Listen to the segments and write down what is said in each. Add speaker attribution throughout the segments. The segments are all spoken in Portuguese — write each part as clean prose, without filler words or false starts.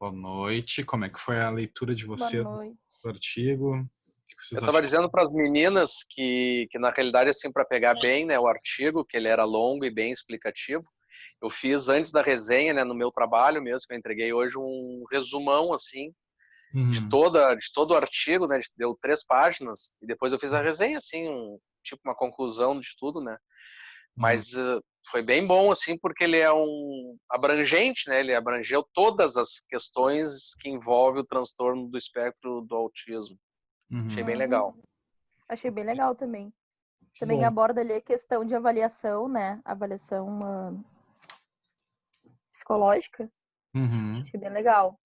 Speaker 1: Boa noite. Como é que foi a leitura de
Speaker 2: Boa
Speaker 1: vocês
Speaker 2: noite.
Speaker 1: do artigo? O que
Speaker 3: Eu
Speaker 1: vocês
Speaker 3: estava
Speaker 1: acharam?
Speaker 3: dizendo para as meninas que na realidade, assim, para pegar bem, né, o artigo, que ele era longo e bem explicativo, eu fiz antes da resenha, né, no meu trabalho mesmo, que eu entreguei hoje um resumão, assim, de
Speaker 1: Uhum.
Speaker 3: todo o artigo, né, deu 3 páginas, e depois eu fiz a resenha, assim, tipo uma conclusão de tudo, né,
Speaker 1: Uhum.
Speaker 3: mas foi bem bom, assim, porque ele é abrangente, né, ele abrangeu todas as questões que envolvem o transtorno do espectro do autismo. Achei
Speaker 1: Uhum.
Speaker 3: bem legal.
Speaker 2: Achei bem legal também.
Speaker 1: Que
Speaker 2: Também
Speaker 1: bom.
Speaker 2: aborda ali a questão de avaliação, né? Avaliação psicológica.
Speaker 1: Uhum.
Speaker 2: Achei bem legal.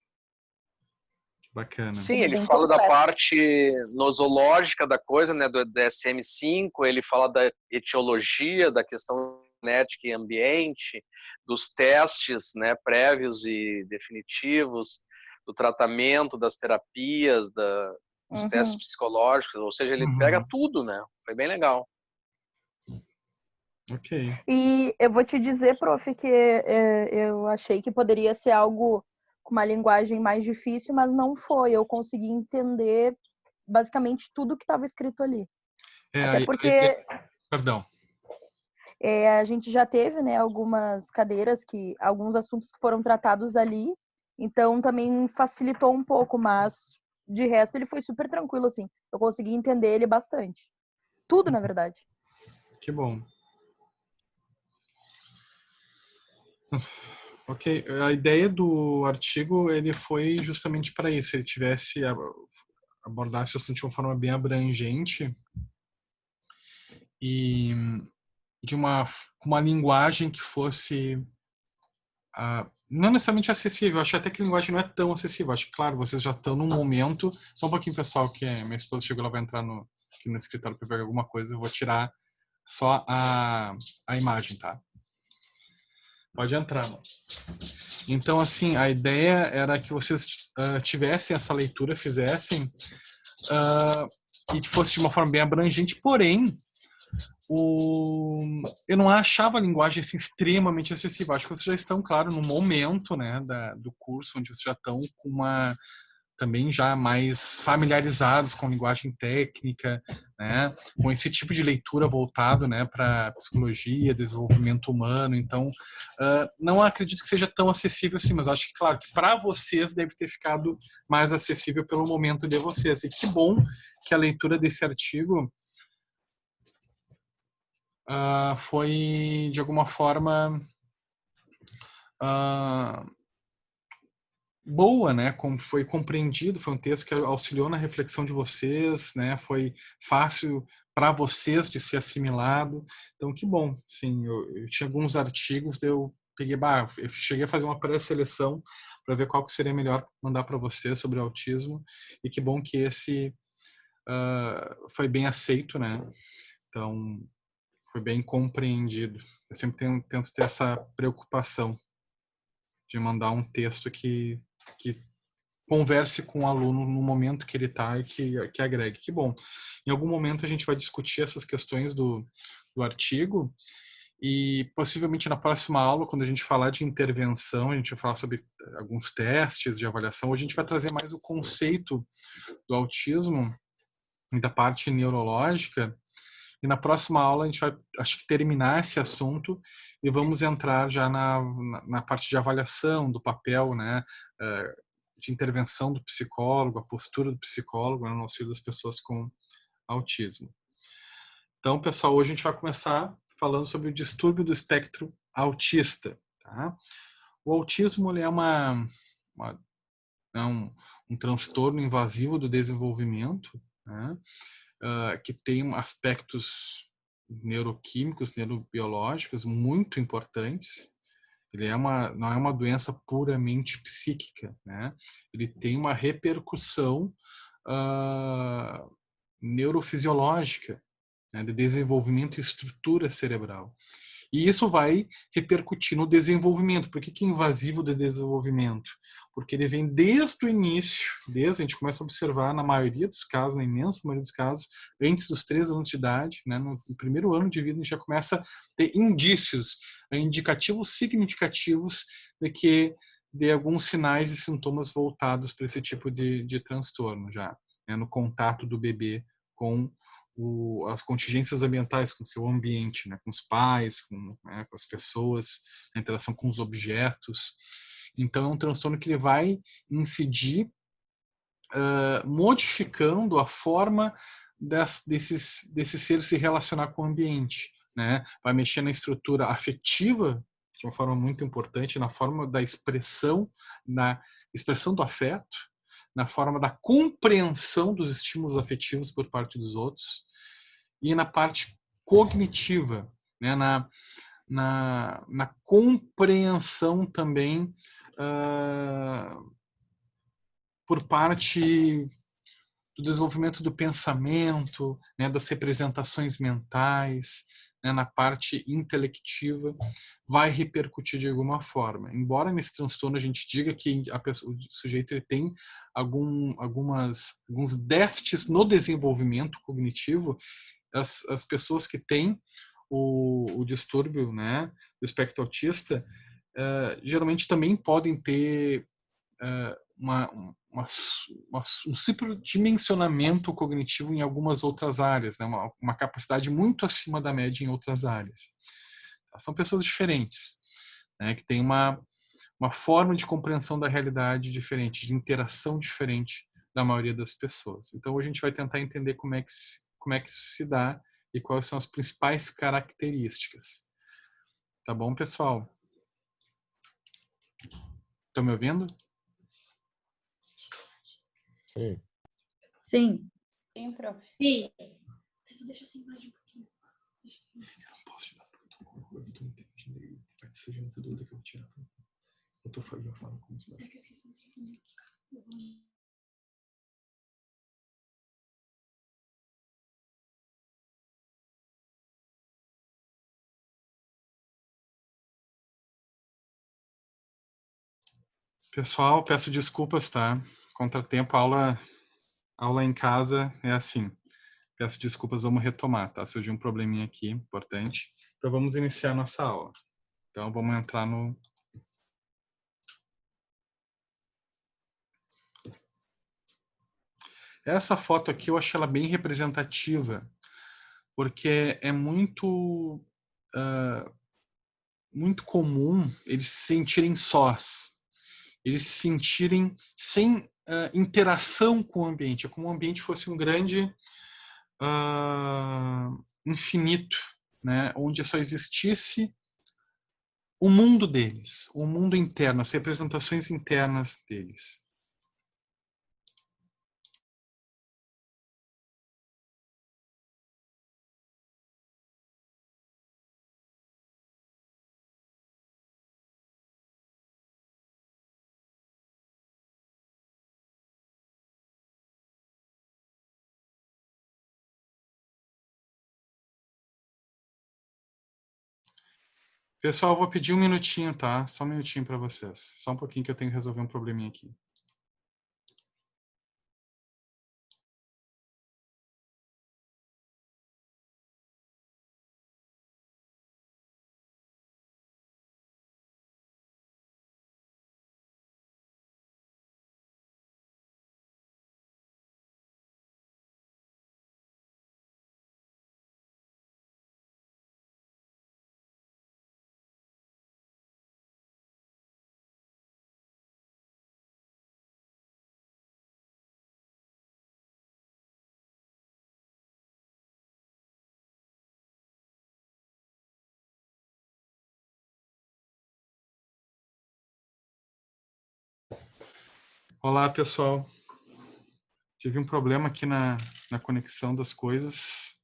Speaker 1: Que bacana.
Speaker 3: Sim,
Speaker 2: Ele é
Speaker 3: ele
Speaker 2: bem
Speaker 3: fala da
Speaker 2: completo.
Speaker 3: parte nosológica da coisa, né, do DSM-5, ele fala da etiologia, da questão genética e ambiente, dos testes, né, prévios e definitivos, do tratamento, das terapias, dos testes
Speaker 2: Uhum.
Speaker 3: psicológicos, ou seja, ele pega
Speaker 1: Uhum.
Speaker 3: tudo, né? Foi bem legal.
Speaker 1: Ok.
Speaker 2: E eu vou te dizer, prof, que eu achei que poderia ser algo com uma linguagem mais difícil, mas não foi. Eu consegui entender basicamente tudo que estava escrito ali.
Speaker 1: É,
Speaker 2: Até
Speaker 1: a ideia...
Speaker 2: porque
Speaker 1: Perdão.
Speaker 2: a gente já teve, né, algumas cadeiras alguns assuntos que foram tratados ali, então também facilitou um pouco, mas de resto ele foi super tranquilo, assim. Eu consegui entender ele bastante. Tudo, na verdade.
Speaker 1: Que bom. Ok. A ideia do artigo, ele foi justamente para isso. Ele tivesse abordasse o assunto de uma forma bem abrangente e de uma linguagem que fosse não necessariamente acessível, acho até que a linguagem não é tão acessível. Acho que, claro, vocês já estão num momento. Só um pouquinho, pessoal, que minha esposa chegou, ela vai entrar aqui no escritório para pegar alguma coisa. Eu vou tirar só a imagem, tá? Pode entrar, mano. Então, assim, a ideia era que vocês tivessem essa leitura, fizessem, e que fosse de uma forma bem abrangente, porém, eu não achava a linguagem assim, extremamente acessível. Acho que vocês já estão, claro, no momento, né, do curso, onde vocês já estão com também já mais familiarizados com linguagem técnica, né, com esse tipo de leitura voltado, né, para psicologia, desenvolvimento humano. Então, não acredito que seja tão acessível assim, mas acho que, claro, que para vocês deve ter ficado mais acessível pelo momento de vocês. E que bom que a leitura desse artigo foi, de alguma forma, boa, né? Como foi compreendido, foi um texto que auxiliou na reflexão de vocês, né? Foi fácil para vocês de ser assimilado. Então, que bom. Sim, eu tinha alguns artigos, eu peguei, eu cheguei a fazer uma pré-seleção para ver qual que seria melhor mandar para vocês sobre o autismo. E que bom que esse foi bem aceito, né? Então, foi bem compreendido. Eu sempre tento ter essa preocupação de mandar um texto que converse com o aluno no momento que ele está e que agregue. Que bom. Em algum momento a gente vai discutir essas questões do artigo e possivelmente na próxima aula, quando a gente falar de intervenção, a gente vai falar sobre alguns testes de avaliação, hoje a gente vai trazer mais o conceito do autismo e da parte neurológica. E na próxima aula a gente vai, acho que, terminar esse assunto e vamos entrar já na parte de avaliação do papel, né, de intervenção do psicólogo, a postura do psicólogo, né, no auxílio das pessoas com autismo. Então, pessoal, hoje a gente vai começar falando sobre o distúrbio do espectro autista. Tá? O autismo ele é um transtorno invasivo do desenvolvimento, né? Que tem aspectos neuroquímicos, neurobiológicos muito importantes. Ele não é uma doença puramente psíquica, né? Ele tem uma repercussão neurofisiológica, né, de desenvolvimento e estrutura cerebral. E isso vai repercutir no desenvolvimento. Por que é invasivo do desenvolvimento? Porque ele vem desde o início, a gente começa a observar na maioria dos casos, na imensa maioria dos casos, antes dos 3 anos de idade, né, no primeiro ano de vida, a gente já começa a ter indícios, indicativos significativos de que de alguns sinais e sintomas voltados para esse tipo de transtorno já, né, no contato do bebê com as contingências ambientais, com o seu ambiente, né, com os pais, né, com as pessoas, a interação com os objetos. Então, é um transtorno que ele vai incidir modificando a forma desse ser se relacionar com o ambiente, né? Vai mexer na estrutura afetiva de uma forma muito importante, na forma da expressão, na expressão do afeto, na forma da compreensão dos estímulos afetivos por parte dos outros e na parte cognitiva, né? Na compreensão também por parte do desenvolvimento do pensamento, né, das representações mentais, né, na parte intelectiva, vai repercutir de alguma forma. Embora nesse transtorno a gente diga que o sujeito ele tem alguns déficits no desenvolvimento cognitivo, as pessoas que têm o distúrbio, né, do espectro autista, geralmente também podem ter um superdimensionamento cognitivo em algumas outras áreas, né? Uma capacidade muito acima da média em outras áreas. São pessoas diferentes, né? Que têm uma forma de compreensão da realidade diferente, de interação diferente da maioria das pessoas. Então, hoje a gente vai tentar entender como é que isso se dá e quais são as principais características. Tá bom, pessoal? Estão me ouvindo?
Speaker 4: Sim.
Speaker 2: Sim.
Speaker 5: Sim, prof.
Speaker 6: Sim.
Speaker 5: Deixa essa imagem um pouquinho.
Speaker 1: Eu não posso te dar porque eu tô entendendo. Vai ser muita dúvida que eu vou tirar. Eu tô falando com isso.
Speaker 5: É que eu esqueci o telefone.
Speaker 1: Pessoal, peço desculpas, tá? Contratempo, aula em casa é assim. Peço desculpas, vamos retomar, tá? Surgiu um probleminha aqui, importante. Então, vamos iniciar a nossa aula. Então, vamos entrar no... Essa foto aqui, eu acho ela bem representativa, porque é muito comum eles se sentirem sós. Eles se sentirem sem interação com o ambiente. É como o ambiente fosse um grande infinito, né? Onde só existisse o mundo deles, o mundo interno, as representações internas deles. Pessoal, eu vou pedir um minutinho, tá? Só um minutinho para vocês. Só um pouquinho que eu tenho que resolver um probleminha aqui. Olá, pessoal. Tive um problema aqui na conexão das coisas,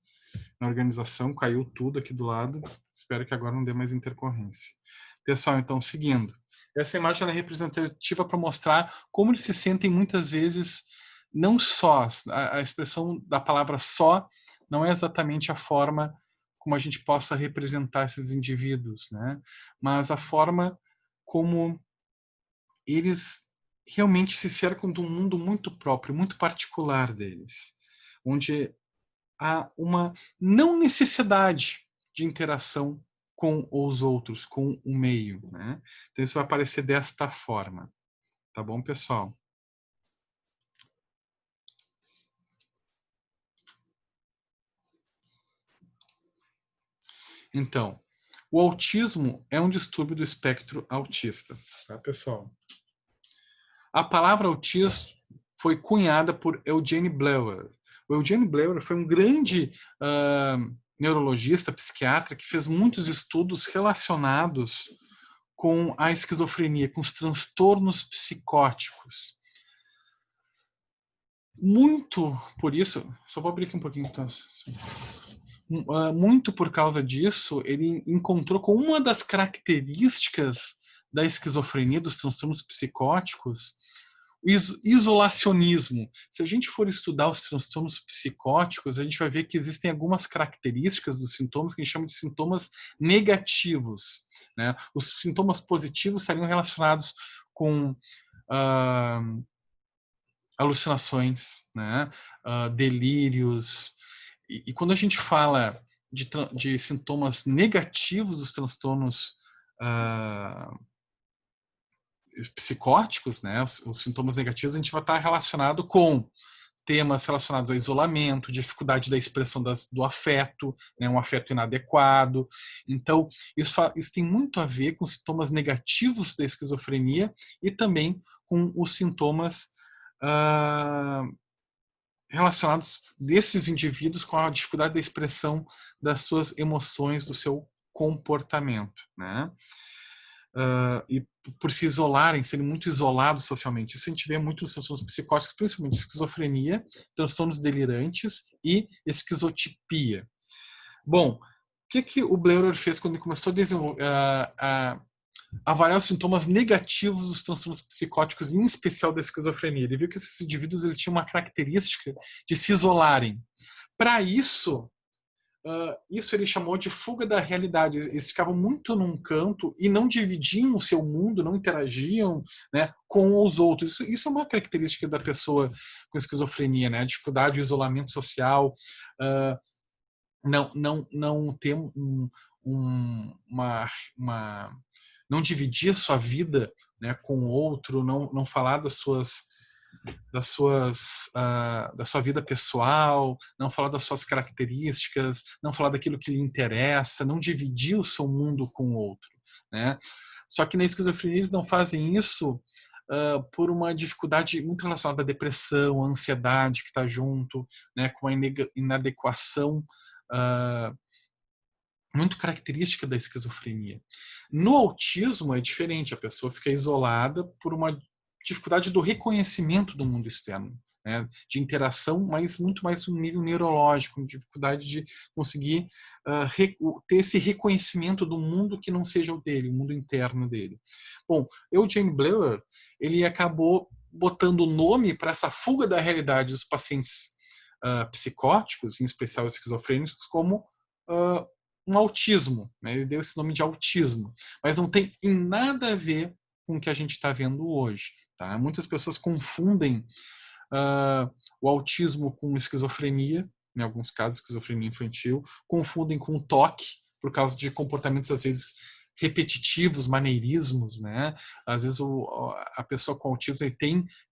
Speaker 1: na organização, caiu tudo aqui do lado. Espero que agora não dê mais intercorrência. Pessoal, então, seguindo. Essa imagem é representativa para mostrar como eles se sentem muitas vezes não sós. A expressão da palavra só não é exatamente a forma como a gente possa representar esses indivíduos, né? Mas a forma como eles realmente se cercam de um mundo muito próprio, muito particular deles, onde há uma não necessidade de interação com os outros, com o meio, né? Então isso vai aparecer desta forma. Tá bom, pessoal? Então, o autismo é um distúrbio do espectro autista, tá, pessoal? A palavra autismo foi cunhada por Eugene Bleuler. O Eugene Bleuler foi um grande neurologista, psiquiatra, que fez muitos estudos relacionados com a esquizofrenia, com os transtornos psicóticos. Muito por isso, só vou abrir aqui um pouquinho, então, muito por causa disso, ele encontrou com uma das características da esquizofrenia, dos transtornos psicóticos, o isolacionismo. Se a gente for estudar os transtornos psicóticos, a gente vai ver que existem algumas características dos sintomas que a gente chama de sintomas negativos, né? Os sintomas positivos estariam relacionados com alucinações, né? Delírios. E quando a gente fala de sintomas negativos dos transtornos psicóticos, né? Os sintomas negativos, a gente vai estar relacionado com temas relacionados a isolamento, dificuldade da expressão do afeto, né, um afeto inadequado. Então, isso tem muito a ver com sintomas negativos da esquizofrenia e também com os sintomas relacionados desses indivíduos com a dificuldade da expressão das suas emoções, do seu comportamento, né? E por se isolarem, serem muito isolados socialmente. Isso a gente vê muito nos transtornos psicóticos, principalmente esquizofrenia, transtornos delirantes e esquizotipia. Bom, o que o Bleuler fez quando ele começou a avaliar os sintomas negativos dos transtornos psicóticos, em especial da esquizofrenia? Ele viu que esses indivíduos eles tinham uma característica de se isolarem. Para isso, isso ele chamou de fuga da realidade. Eles ficavam muito num canto e não dividiam o seu mundo, não interagiam, né, com os outros. Isso é uma característica da pessoa com esquizofrenia, né? A dificuldade, o isolamento social, não ter não dividir sua vida, né, com o outro, não falar da sua vida pessoal, não falar das suas características, não falar daquilo que lhe interessa, não dividir o seu mundo com o outro, né? Só que na esquizofrenia eles não fazem isso por uma dificuldade muito relacionada à depressão, à ansiedade que está junto, né, com a inadequação muito característica da esquizofrenia. No autismo é diferente, a pessoa fica isolada por uma dificuldade do reconhecimento do mundo externo, né, de interação, mas muito mais no nível neurológico, dificuldade de conseguir ter esse reconhecimento do mundo que não seja o dele, o mundo interno dele. Bom, Eugene Bleuler, ele acabou botando o nome para essa fuga da realidade dos pacientes psicóticos, em especial esquizofrênicos, como um autismo, né? Ele deu esse nome de autismo, mas não tem em nada a ver com o que a gente está vendo hoje. Tá? Muitas pessoas confundem o autismo com esquizofrenia, em alguns casos esquizofrenia infantil, confundem com TOC, por causa de comportamentos às vezes repetitivos, maneirismos, né? Às vezes a pessoa com autismo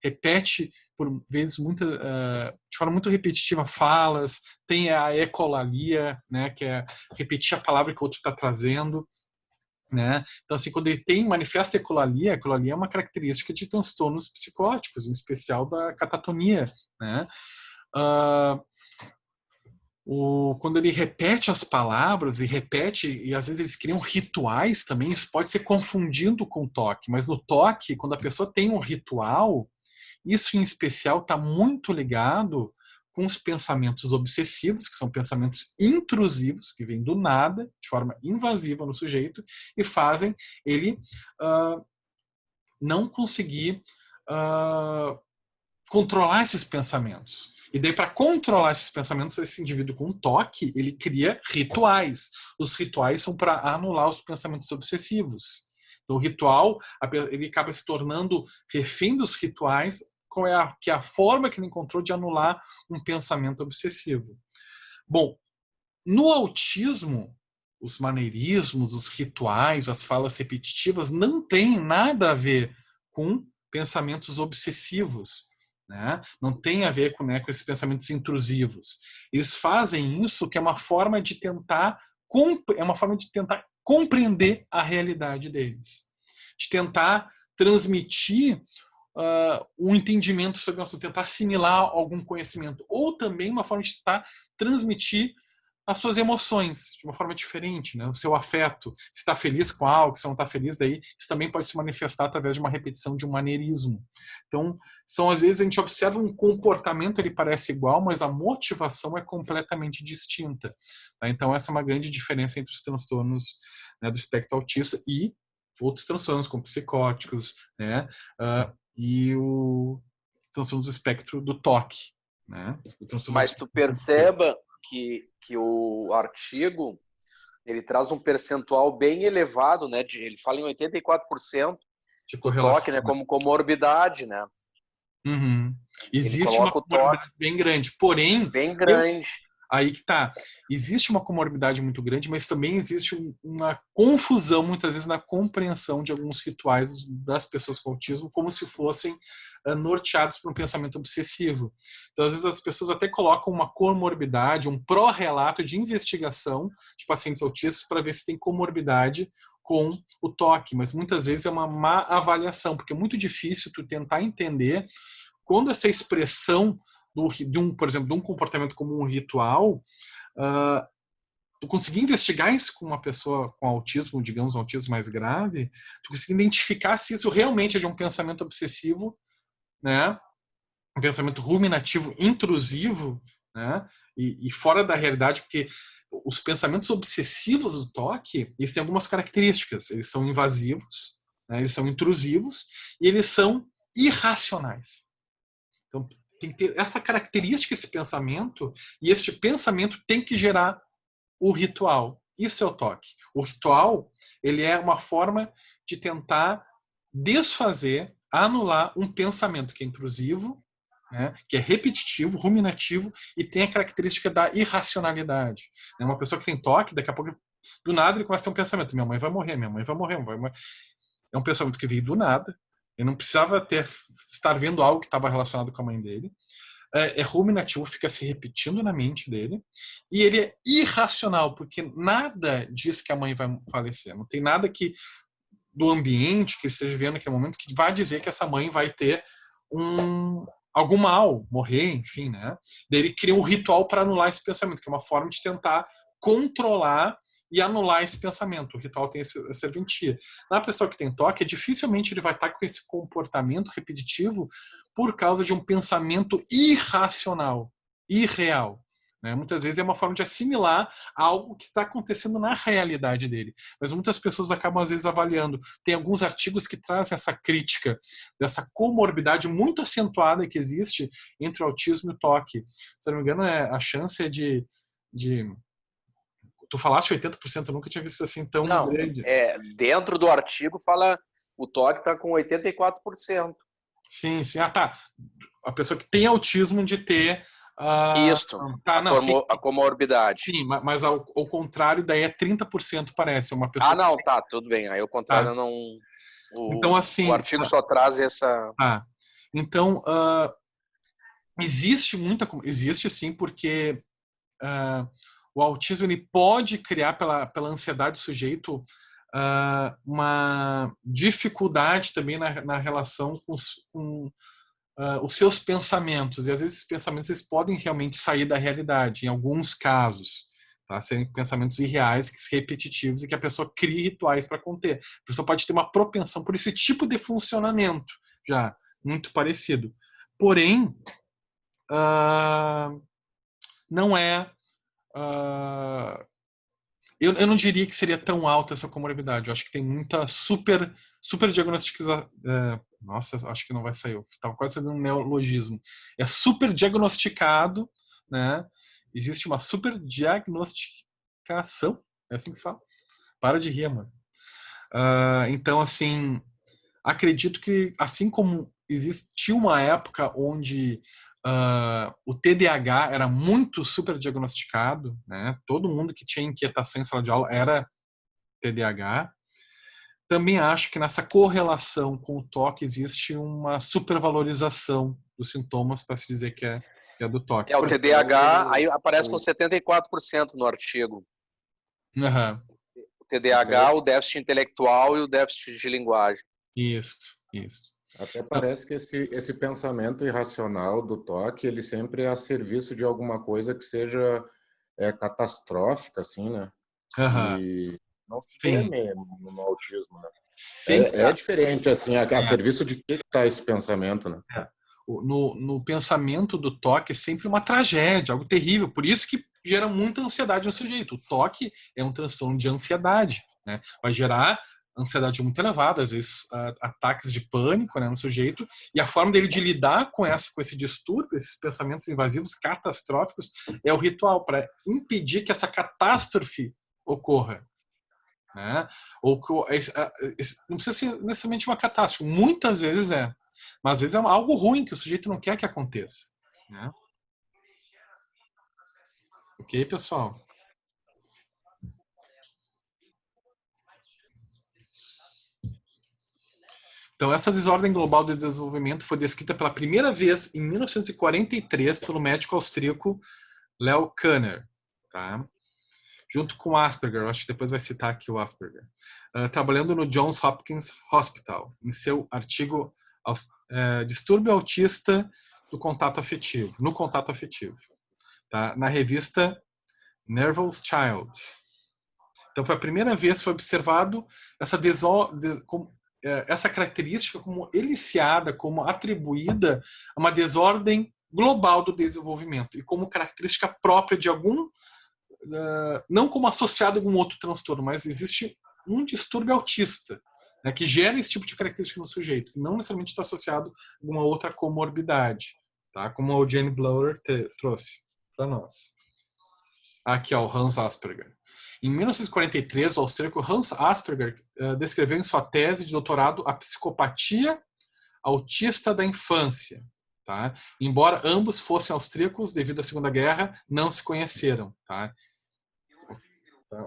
Speaker 1: repete por vezes de forma muito repetitiva falas, tem a ecolalia, né? Que é repetir a palavra que o outro está trazendo, né? Então, assim, quando ele manifesta ecolalia é uma característica de transtornos psicóticos, em especial da catatonia, né? Quando ele repete as palavras e às vezes eles criam rituais também, isso pode ser confundido com toque, mas no toque, quando a pessoa tem um ritual, isso em especial está muito ligado com os pensamentos obsessivos, que são pensamentos intrusivos, que vêm do nada, de forma invasiva no sujeito, e fazem ele não conseguir controlar esses pensamentos. E daí, para controlar esses pensamentos, esse indivíduo com toque, ele cria rituais. Os rituais são para anular os pensamentos obsessivos. Então, o ritual, ele acaba se tornando refém dos rituais, que é a forma que ele encontrou de anular um pensamento obsessivo. Bom, no autismo, os maneirismos, os rituais, as falas repetitivas não têm nada a ver com pensamentos obsessivos, né? Não tem a ver com, né, com esses pensamentos intrusivos. Eles fazem isso que é uma forma de tentar compreender a realidade deles, de tentar transmitir um entendimento sobre o assunto, tentar assimilar algum conhecimento, ou também uma forma de tentar transmitir as suas emoções de uma forma diferente, né? O seu afeto, se está feliz com algo, se não está feliz, daí isso também pode se manifestar através de uma repetição de um maneirismo. Então, às vezes a gente observa um comportamento, ele parece igual, mas a motivação é completamente distinta. Tá? Então, essa é uma grande diferença entre os transtornos, né, do espectro autista e outros transtornos, como psicóticos, né? E o transtorno do espectro do toque, né?
Speaker 3: Mas tu perceba que o artigo ele traz um percentual bem elevado, né? Ele fala em 84%
Speaker 1: de
Speaker 3: do toque, né? Como comorbidade, né?
Speaker 1: Uhum.
Speaker 3: Ele
Speaker 1: Existe uma
Speaker 3: coloca o
Speaker 1: comorbidade
Speaker 3: toque
Speaker 1: bem grande, porém,
Speaker 3: bem grande.
Speaker 1: aí que tá. Existe uma comorbidade muito grande, mas também existe uma confusão, muitas vezes, na compreensão de alguns rituais das pessoas com autismo, como se fossem norteados por um pensamento obsessivo. Então, às vezes, as pessoas até colocam uma comorbidade, um pró-relato de investigação de pacientes autistas para ver se tem comorbidade com o toque, mas muitas vezes é uma má avaliação, porque é muito difícil tu tentar entender quando essa expressão por exemplo, de um comportamento como um ritual, tu conseguir investigar isso com uma pessoa com autismo, digamos, um autismo mais grave, tu conseguir identificar se isso realmente é de um pensamento obsessivo, né? Um pensamento ruminativo, intrusivo, né? E fora da realidade, porque os pensamentos obsessivos do toque, eles têm algumas características. Eles são invasivos, né? Eles são intrusivos e eles são irracionais. Então, tem que ter essa característica, esse pensamento, e este pensamento tem que gerar o ritual. Isso é o toque. O ritual, ele é uma forma de tentar desfazer, anular um pensamento que é intrusivo, né, que é repetitivo, ruminativo e tem a característica da irracionalidade. Uma pessoa que tem toque, daqui a pouco, do nada, ele começa a ter um pensamento: minha mãe vai morrer, minha mãe vai morrer, minha mãe vai morrer. É um pensamento que veio do nada. Ele não precisava estar vendo algo que estava relacionado com a mãe dele. É ruminativo, fica se repetindo na mente dele. E ele é irracional, porque nada diz que a mãe vai falecer. Não tem nada do ambiente que ele esteja vivendo naquele momento que vai dizer que essa mãe vai ter algum mal, morrer, enfim, né? Daí ele cria um ritual para anular esse pensamento, que é uma forma de tentar controlar e anular esse pensamento. O ritual tem essa serventia. Na pessoa que tem toque, dificilmente ele vai estar com esse comportamento repetitivo por causa de um pensamento irracional, irreal. Né? Muitas vezes é uma forma de assimilar algo que está acontecendo na realidade dele. Mas muitas pessoas acabam, às vezes, avaliando. Tem alguns artigos que trazem essa crítica dessa comorbidade muito acentuada que existe entre o autismo e o toque. Se não me engano, a chance é de tu falaste 80%, eu nunca tinha visto assim tão grande.
Speaker 3: Dentro do artigo fala o toque está com 84%.
Speaker 1: Sim, sim. Ah, tá. A pessoa que tem autismo de ter
Speaker 3: Isso, a comorbidade.
Speaker 1: Sim, mas ao contrário, daí é 30%, parece. Uma pessoa
Speaker 3: não, tá, tudo bem. Aí o contrário não...
Speaker 1: Então, assim...
Speaker 3: O artigo só traz essa...
Speaker 1: Então, existe sim, porque o autismo ele pode criar pela ansiedade do sujeito uma dificuldade também na relação com os seus pensamentos. E às vezes esses pensamentos eles podem realmente sair da realidade, em alguns casos. Tá? Serem pensamentos irreais, repetitivos, e que a pessoa cria rituais para conter. A pessoa pode ter uma propensão por esse tipo de funcionamento, já muito parecido. Porém, não é... eu não diria que seria tão alta essa comorbidade. Eu acho que tem muita super diagnosticação. Nossa, acho que não vai sair. Eu estava quase fazendo um neologismo. É super diagnosticado, né? Existe uma super diagnosticação. É assim que se fala? Para de rir, mano. Então, assim, acredito que, assim como existiu uma época onde o TDAH era muito super diagnosticado, né? Todo mundo que tinha inquietação em sala de aula era TDAH. Também acho que nessa correlação com o toque existe uma supervalorização dos sintomas para se dizer que é do toque.
Speaker 3: O TDAH aí aparece com 74% no artigo.
Speaker 1: Uhum.
Speaker 3: O TDAH, o déficit intelectual e o déficit de linguagem.
Speaker 1: Isso.
Speaker 4: Até parece que esse pensamento irracional do toque, ele sempre é a serviço de alguma coisa que seja catastrófica, assim, né?
Speaker 1: Uhum.
Speaker 4: E não se teme no autismo, né?
Speaker 1: Sempre
Speaker 4: É diferente, assim, a serviço de que está esse pensamento, né?
Speaker 1: No pensamento do toque é sempre uma tragédia, algo terrível. Por isso que gera muita ansiedade no sujeito. O toque é um transtorno de ansiedade, né? Vai gerar ansiedade muito elevada, às vezes ataques de pânico, né, no sujeito. E a forma dele de lidar com esse distúrbio, esses pensamentos invasivos catastróficos, é o ritual para impedir que essa catástrofe ocorra. Né? Ou não precisa ser necessariamente uma catástrofe, muitas vezes mas às vezes é algo ruim que o sujeito não quer que aconteça. Né? Ok, pessoal? Então, essa desordem global do desenvolvimento foi descrita pela primeira vez em 1943 pelo médico austríaco Leo Kanner, tá? Junto com Asperger, acho que depois vai citar aqui o Asperger, trabalhando no Johns Hopkins Hospital, em seu artigo Distúrbio Autista no contato afetivo, tá? Na revista Nervous Child. Então, foi a primeira vez que foi observado essa característica como eliciada, como atribuída a uma desordem global do desenvolvimento e como característica própria de algum, não como associado a algum outro transtorno, mas existe um distúrbio autista, né, que gera esse tipo de característica no sujeito, que não necessariamente está associado a alguma outra comorbidade, tá? Como o Jane Blower trouxe para nós. Aqui, ó, o Hans Asperger. Em 1943, o austríaco Hans Asperger descreveu em sua tese de doutorado a psicopatia autista da infância. Tá? Embora ambos fossem austríacos, devido à Segunda Guerra, não se conheceram. Tá?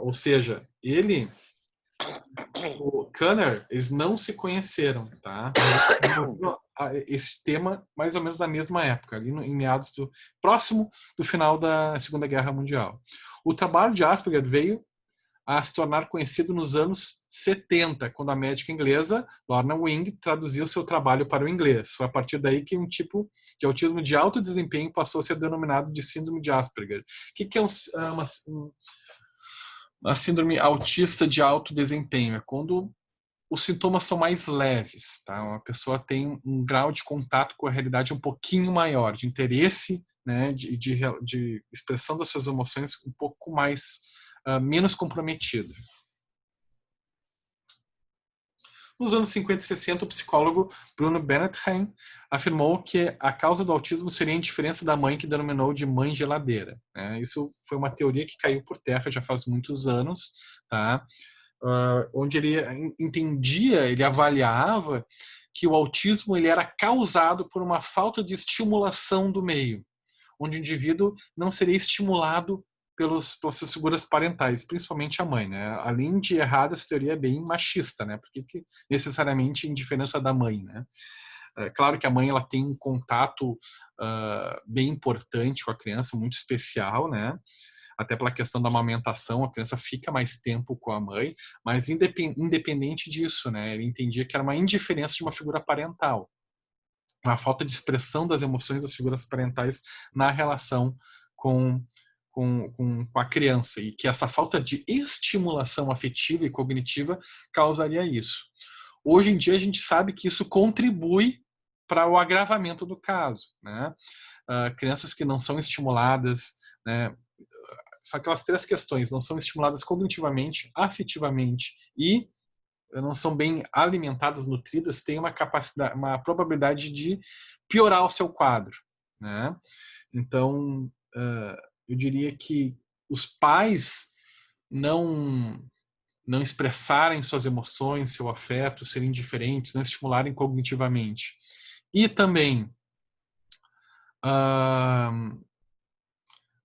Speaker 1: Ou seja, o Kanner, eles não se conheceram. Tá? Esse tema mais ou menos na mesma época, ali em meados próximo do final da Segunda Guerra Mundial. O trabalho de Asperger veio a se tornar conhecido nos anos 70, quando a médica inglesa Lorna Wing traduziu seu trabalho para o inglês. Foi a partir daí que um tipo de autismo de alto desempenho passou a ser denominado de síndrome de Asperger. O que é uma síndrome autista de alto desempenho? É quando os sintomas são mais leves, tá? Uma pessoa tem um grau de contato com a realidade um pouquinho maior, de interesse, né, de expressão das suas emoções um pouco mais menos comprometido. Nos anos 50 e 60, o psicólogo Bruno Bentheim afirmou que a causa do autismo seria a indiferença da mãe, que denominou de mãe geladeira. Isso foi uma teoria que caiu por terra já faz muitos anos, tá? Onde ele entendia, ele avaliava que o autismo ele era causado por uma falta de estimulação do meio, onde o indivíduo não seria estimulado pelas suas figuras parentais, principalmente a mãe, né? Além de errada, essa teoria é bem machista, né? Por que necessariamente indiferença da mãe, né? É claro que a mãe ela tem um contato bem importante com a criança, muito especial, né? Até pela questão da amamentação, a criança fica mais tempo com a mãe, mas independente disso, né? Ele entendia que era uma indiferença de uma figura parental, uma falta de expressão das emoções das figuras parentais na relação com a criança, e que essa falta de estimulação afetiva e cognitiva causaria isso. Hoje em dia a gente sabe que isso contribui para o agravamento do caso, né? Crianças que não são estimuladas, né? São aquelas três questões: não são estimuladas cognitivamente, afetivamente e não são bem alimentadas, nutridas, têm uma probabilidade de piorar o seu quadro, né? Então, eu diria que os pais não expressarem suas emoções, seu afeto, serem indiferentes, não estimularem cognitivamente. E também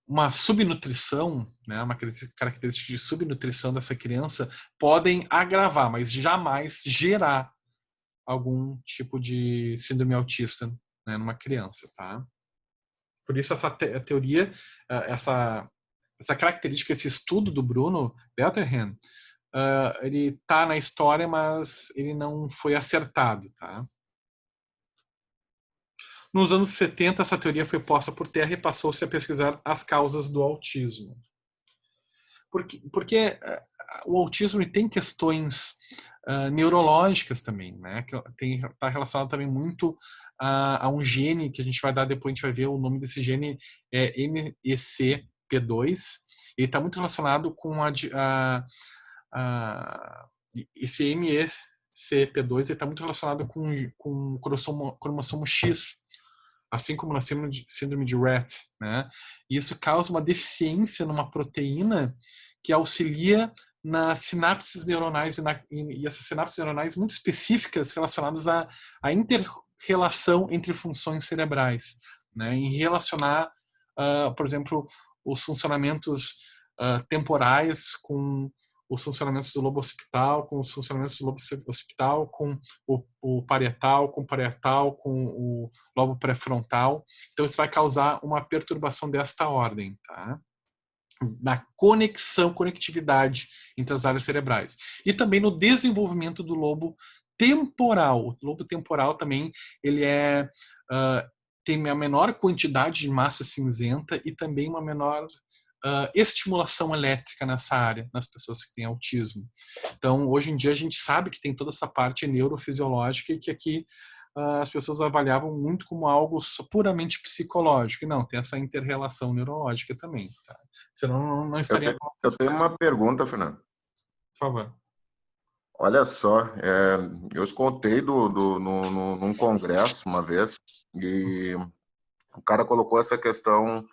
Speaker 1: uma subnutrição, né, uma característica de subnutrição dessa criança podem agravar, mas jamais gerar algum tipo de síndrome autista, né, numa criança, tá? Por isso essa teoria, essa característica, esse estudo do Bruno Belterham, ele tá na história, mas ele não foi acertado, tá? Nos anos 70, essa teoria foi posta por terra e passou-se a pesquisar as causas do autismo. Porque o autismo tem questões neurológicas também, né? Que está relacionado também muito a um gene que a gente vai dar depois, a gente vai ver o nome desse gene, é MECP2. Ele está muito relacionado com esse MECP2, ele está muito relacionado com o cromossomo X, assim como na síndrome de Rett, né? E isso causa uma deficiência numa proteína que auxilia nas sinapses neuronais e essas sinapses neuronais muito específicas relacionadas à inter-relação entre funções cerebrais, né? Em relacionar, por exemplo, os funcionamentos temporais com os funcionamentos do lobo occipital, com os funcionamentos do lobo occipital, com o parietal, com o lobo pré-frontal. Então, isso vai causar uma perturbação desta ordem, tá? Na conectividade entre as áreas cerebrais. E também no desenvolvimento do lobo temporal. O lobo temporal também, ele tem a menor quantidade de massa cinzenta e também uma menor estimulação elétrica nessa área, nas pessoas que têm autismo. Então, hoje em dia, a gente sabe que tem toda essa parte neurofisiológica e que aqui as pessoas avaliavam muito como algo puramente psicológico. E não, tem essa inter-relação neurológica também. Tá? Senão não estaria...
Speaker 4: Eu tenho uma pergunta, Fernando.
Speaker 1: Por favor.
Speaker 4: Olha só, eu escutei num congresso uma vez e o cara colocou essa questão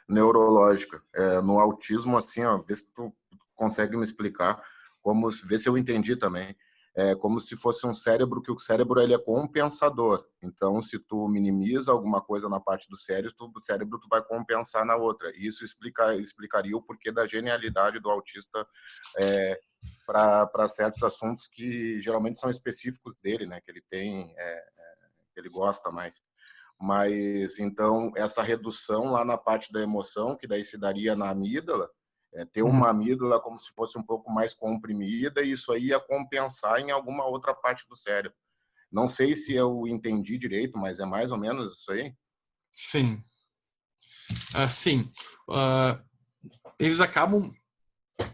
Speaker 4: neurológica. No autismo, assim, ó, vê se tu consegue me explicar, vê se eu entendi também. É como se fosse um cérebro, que o cérebro ele é compensador. Então, se tu minimiza alguma coisa na parte do cérebro, tu vai compensar na outra. E isso explicaria o porquê da genialidade do autista para certos assuntos que geralmente são específicos dele, né? Que ele tem, que ele gosta mais. Mas, então, essa redução lá na parte da emoção, que daí se daria na amígdala, ter uma amígdala como se fosse um pouco mais comprimida, e isso aí ia compensar em alguma outra parte do cérebro. Não sei se eu entendi direito, mas é mais ou menos isso aí?
Speaker 1: Sim. Sim. Eles acabam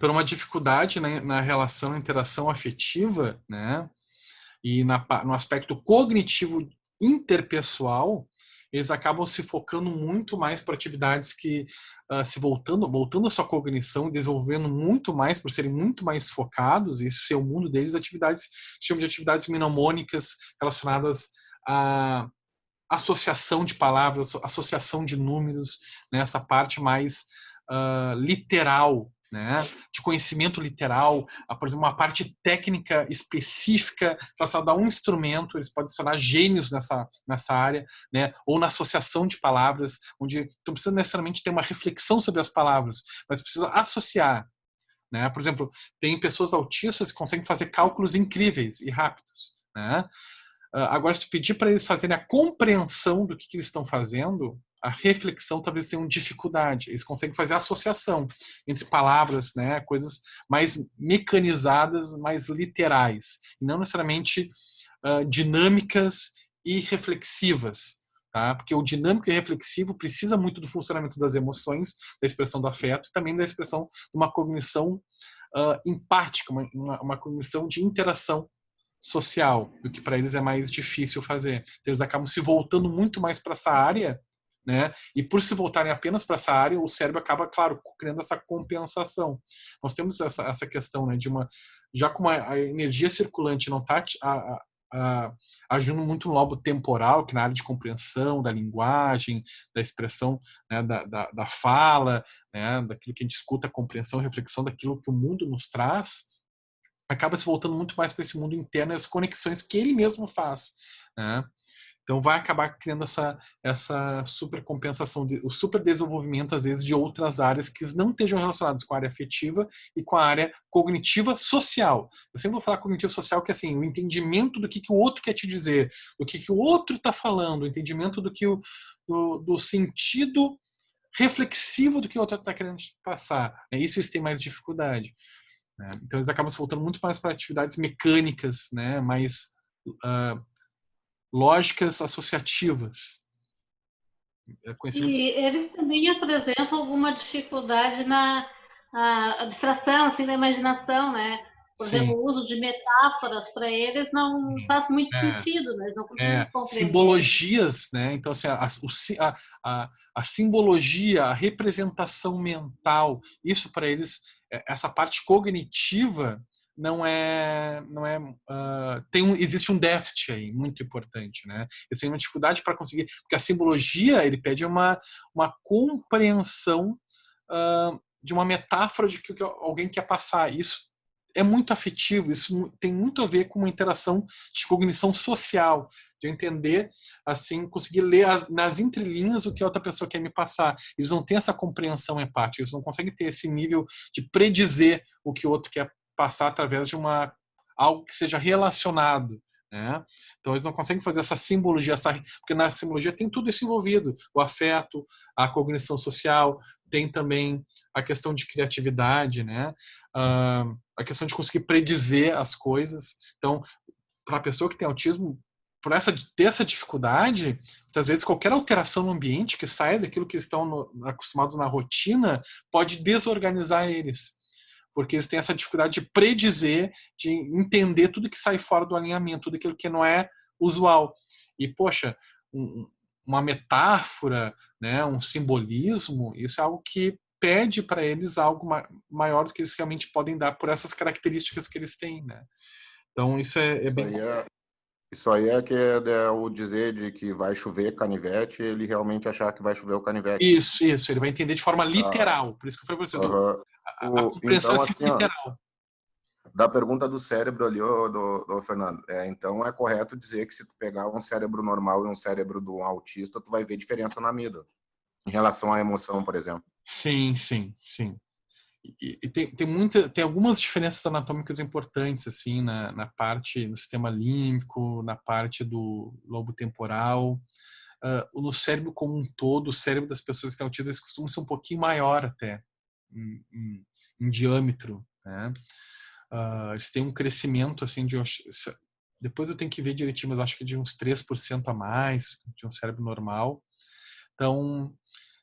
Speaker 1: por uma dificuldade, né, na relação, interação afetiva, né, e no aspecto cognitivo interpessoal, eles acabam se focando muito mais para atividades que, voltando à sua cognição, desenvolvendo muito mais, por serem muito mais focados, e esse é o mundo deles, chamam de atividades mnemônicas relacionadas à associação de palavras, associação de números, né, essa parte mais literal, né, de conhecimento literal, por exemplo, uma parte técnica específica relacionada a um instrumento. Eles podem se tornar gênios nessa área, né, ou na associação de palavras, onde não precisa necessariamente ter uma reflexão sobre as palavras, mas precisa associar. Né? Por exemplo, tem pessoas autistas que conseguem fazer cálculos incríveis e rápidos. Né? Agora, se tu pedir para eles fazerem a compreensão do que eles estão fazendo, a reflexão talvez tenham dificuldade. Eles conseguem fazer a associação entre palavras, né, coisas mais mecanizadas, mais literais, e não necessariamente dinâmicas e reflexivas. Tá? Porque o dinâmico e reflexivo precisa muito do funcionamento das emoções, da expressão do afeto, e também da expressão de uma cognição empática, uma cognição de interação social, do que para eles é mais difícil fazer. Então, eles acabam se voltando muito mais para essa área, né? E por se voltarem apenas para essa área, o cérebro acaba, claro, criando essa compensação. Nós temos essa questão, né, já como a energia circulante não está agindo muito no lobo temporal, que na área de compreensão da linguagem, da expressão, né, da fala, né, daquilo que a gente escuta, compreensão, reflexão daquilo que o mundo nos traz, acaba se voltando muito mais para esse mundo interno e as conexões que ele mesmo faz. Né? Então vai acabar criando essa supercompensação, o superdesenvolvimento, às vezes, de outras áreas que não estejam relacionadas com a área afetiva e com a área cognitiva social. Eu sempre vou falar cognitivo social, que é assim, o entendimento do que o outro quer te dizer, do que o outro está falando, o entendimento do sentido reflexivo do que o outro está querendo passar. Isso eles têm mais dificuldade. Né? Então eles acabam se voltando muito mais para atividades mecânicas, né? Mais lógicas associativas.
Speaker 6: E eles também apresentam alguma dificuldade na abstração, assim, da imaginação, né? Por exemplo, o uso de metáforas para eles não faz muito sentido, né? Eles não conseguem compreender.
Speaker 1: Simbologias, né? Então, assim, a simbologia, a representação mental, isso para eles, essa parte cognitiva existe um déficit aí muito importante, né? Eles têm uma dificuldade para conseguir, porque a simbologia ele pede uma compreensão de uma metáfora de que alguém quer passar. Isso é muito afetivo, isso tem muito a ver com uma interação de cognição social, de eu entender, assim, conseguir ler nas entrelinhas o que a outra pessoa quer me passar. Eles não têm essa compreensão empática, eles não conseguem ter esse nível de predizer o que o outro quer passar através de algo que seja relacionado. Né? Então eles não conseguem fazer essa simbologia, porque na simbologia tem tudo isso envolvido, o afeto, a cognição social, tem também a questão de criatividade, né? A questão de conseguir predizer as coisas. Então, para a pessoa que tem autismo, ter essa dificuldade, muitas vezes qualquer alteração no ambiente que saia daquilo que eles estão acostumados na rotina pode desorganizar eles. Porque eles têm essa dificuldade de predizer, de entender tudo que sai fora do alinhamento, tudo aquilo que não é usual. E, poxa, uma metáfora, né, um simbolismo, isso é algo que pede para eles algo maior do que eles realmente podem dar por essas características que eles têm. Né? Então, isso é bem...
Speaker 4: Isso aí é que é o dizer de que vai chover canivete, ele realmente achar que vai chover o canivete.
Speaker 1: Isso. Ele vai entender de forma literal. Por isso que eu falei para vocês, a compreensão
Speaker 4: então,
Speaker 1: é sempre literal.
Speaker 4: Da pergunta do cérebro ali, do Fernando, então é correto dizer que se tu pegar um cérebro normal e um cérebro de um autista, tu vai ver diferença na amígdala, em relação à emoção, por exemplo.
Speaker 1: Sim. E tem algumas diferenças anatômicas importantes, assim, na parte do sistema límbico, na parte do lobo temporal. No cérebro como um todo, o cérebro das pessoas que têm autismo, eles costumam ser um pouquinho maior até, em diâmetro, né? Eles têm um crescimento, assim, depois eu tenho que ver direitinho, mas acho que de uns 3% a mais de um cérebro normal. Então,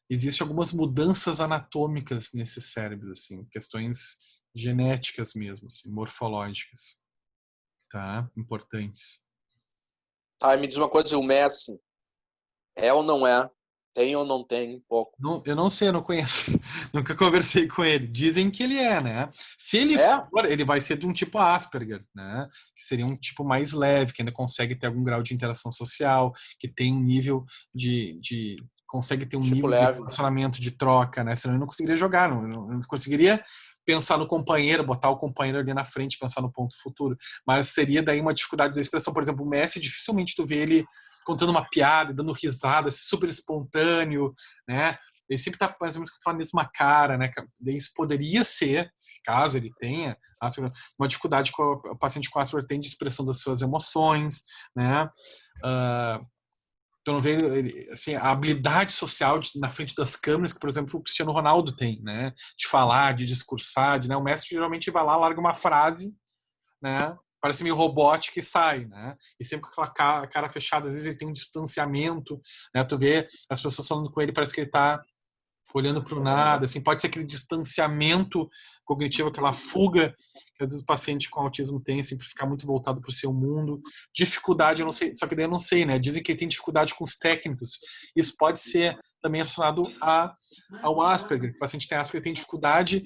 Speaker 1: existem algumas mudanças anatômicas nesses cérebros, assim, questões genéticas mesmo, assim, morfológicas, tá? Importantes.
Speaker 3: Me diz uma coisa, o Messi é ou não é? Tem ou não tem? Um pouco.
Speaker 1: Não, eu não sei, eu não conheço. Nunca conversei com ele. Dizem que ele é, né? Se ele for, ele vai ser de um tipo Asperger, né? Que seria um tipo mais leve, que ainda consegue ter algum grau de interação social, que tem um nível consegue ter um
Speaker 3: tipo
Speaker 1: nível
Speaker 3: leve.
Speaker 1: de relacionamento, de troca, né? Senão ele não conseguiria jogar, não conseguiria pensar no companheiro, botar o companheiro ali na frente, pensar no ponto futuro. Mas seria daí uma dificuldade da expressão. Por exemplo, o Messi, dificilmente tu vê ele contando uma piada, dando risada, super espontâneo, né? Ele sempre tá mais ou menos com aquela mesma cara, né? Isso poderia ser, se caso ele tenha, uma dificuldade que o paciente com Asperger tem de expressão das suas emoções, né? Então, não vê assim, a habilidade social na frente das câmeras que, por exemplo, o Cristiano Ronaldo tem, né? De falar, de discursar, né? O Messi geralmente vai lá, larga uma frase, né? Parece meio robótico e sai, né? E sempre com aquela cara fechada, às vezes ele tem um distanciamento, né? Tu vê as pessoas falando com ele, parece que ele tá olhando para o nada, assim, pode ser aquele distanciamento cognitivo, aquela fuga que às vezes o paciente com autismo tem, sempre ficar muito voltado para o seu mundo. Dificuldade, eu não sei, só que daí eu não sei, né? Dizem que ele tem dificuldade com os técnicos. Isso pode ser também relacionado ao Asperger. O paciente tem Asperger tem dificuldade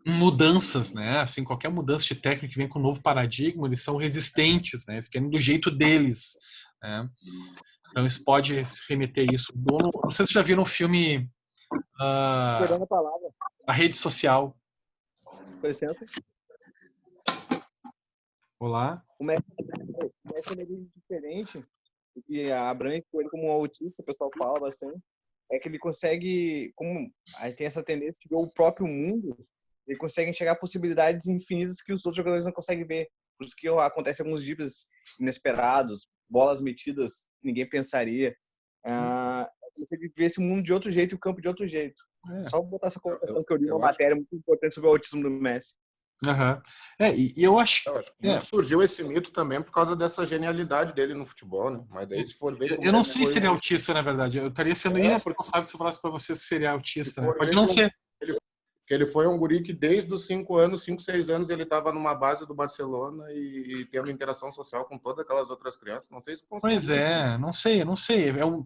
Speaker 1: mudanças, né? Assim, qualquer mudança de técnica que vem com um novo paradigma, eles são resistentes, né? Eles querem do jeito deles, né? Então isso pode remeter a isso. Não sei se vocês já viram o filme A Rede Social.
Speaker 7: Com licença.
Speaker 1: Olá.
Speaker 7: O Messi é meio diferente, e abrange ele como um autista, o pessoal fala bastante, é que ele consegue, como aí tem essa tendência de ver o próprio mundo, ele consegue enxergar possibilidades infinitas que os outros jogadores não conseguem ver. Por isso que acontece alguns dribles inesperados, bolas metidas que ninguém pensaria. Você vê esse mundo de outro jeito e o campo de outro jeito. Só vou botar essa colocação que eu li uma matéria muito importante sobre o autismo do Messi.
Speaker 1: Uhum. E eu acho
Speaker 4: que surgiu esse mito também por causa dessa genialidade dele no futebol, né? Mas daí, se for ver...
Speaker 1: Eu não sei se ele é autista, na verdade. Eu estaria sendo irresponsável se eu falasse para você se seria autista. Né? Pode não ser.
Speaker 4: Porque ele foi um guri que desde os 5, 6 anos, ele estava numa base do Barcelona e tendo interação social com todas aquelas outras crianças. Não sei se conseguiu.
Speaker 1: Pois é, não sei.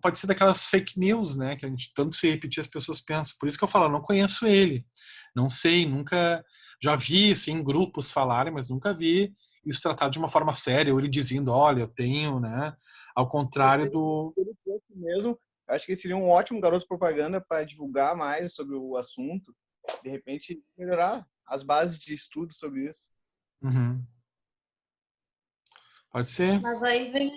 Speaker 1: Pode ser daquelas fake news, né? Que a gente tanto se repetir as pessoas pensam. Por isso que eu falo, eu não conheço ele. Não sei, nunca... Já vi, assim, grupos falarem, mas nunca vi isso tratado de uma forma séria. Ou ele dizendo, olha, eu tenho, né? Ao contrário do...
Speaker 7: mesmo, acho que ele seria um ótimo garoto propaganda para divulgar mais sobre o assunto. De repente, melhorar as bases de estudo sobre isso.
Speaker 1: Uhum. Pode ser.
Speaker 6: Mas aí vem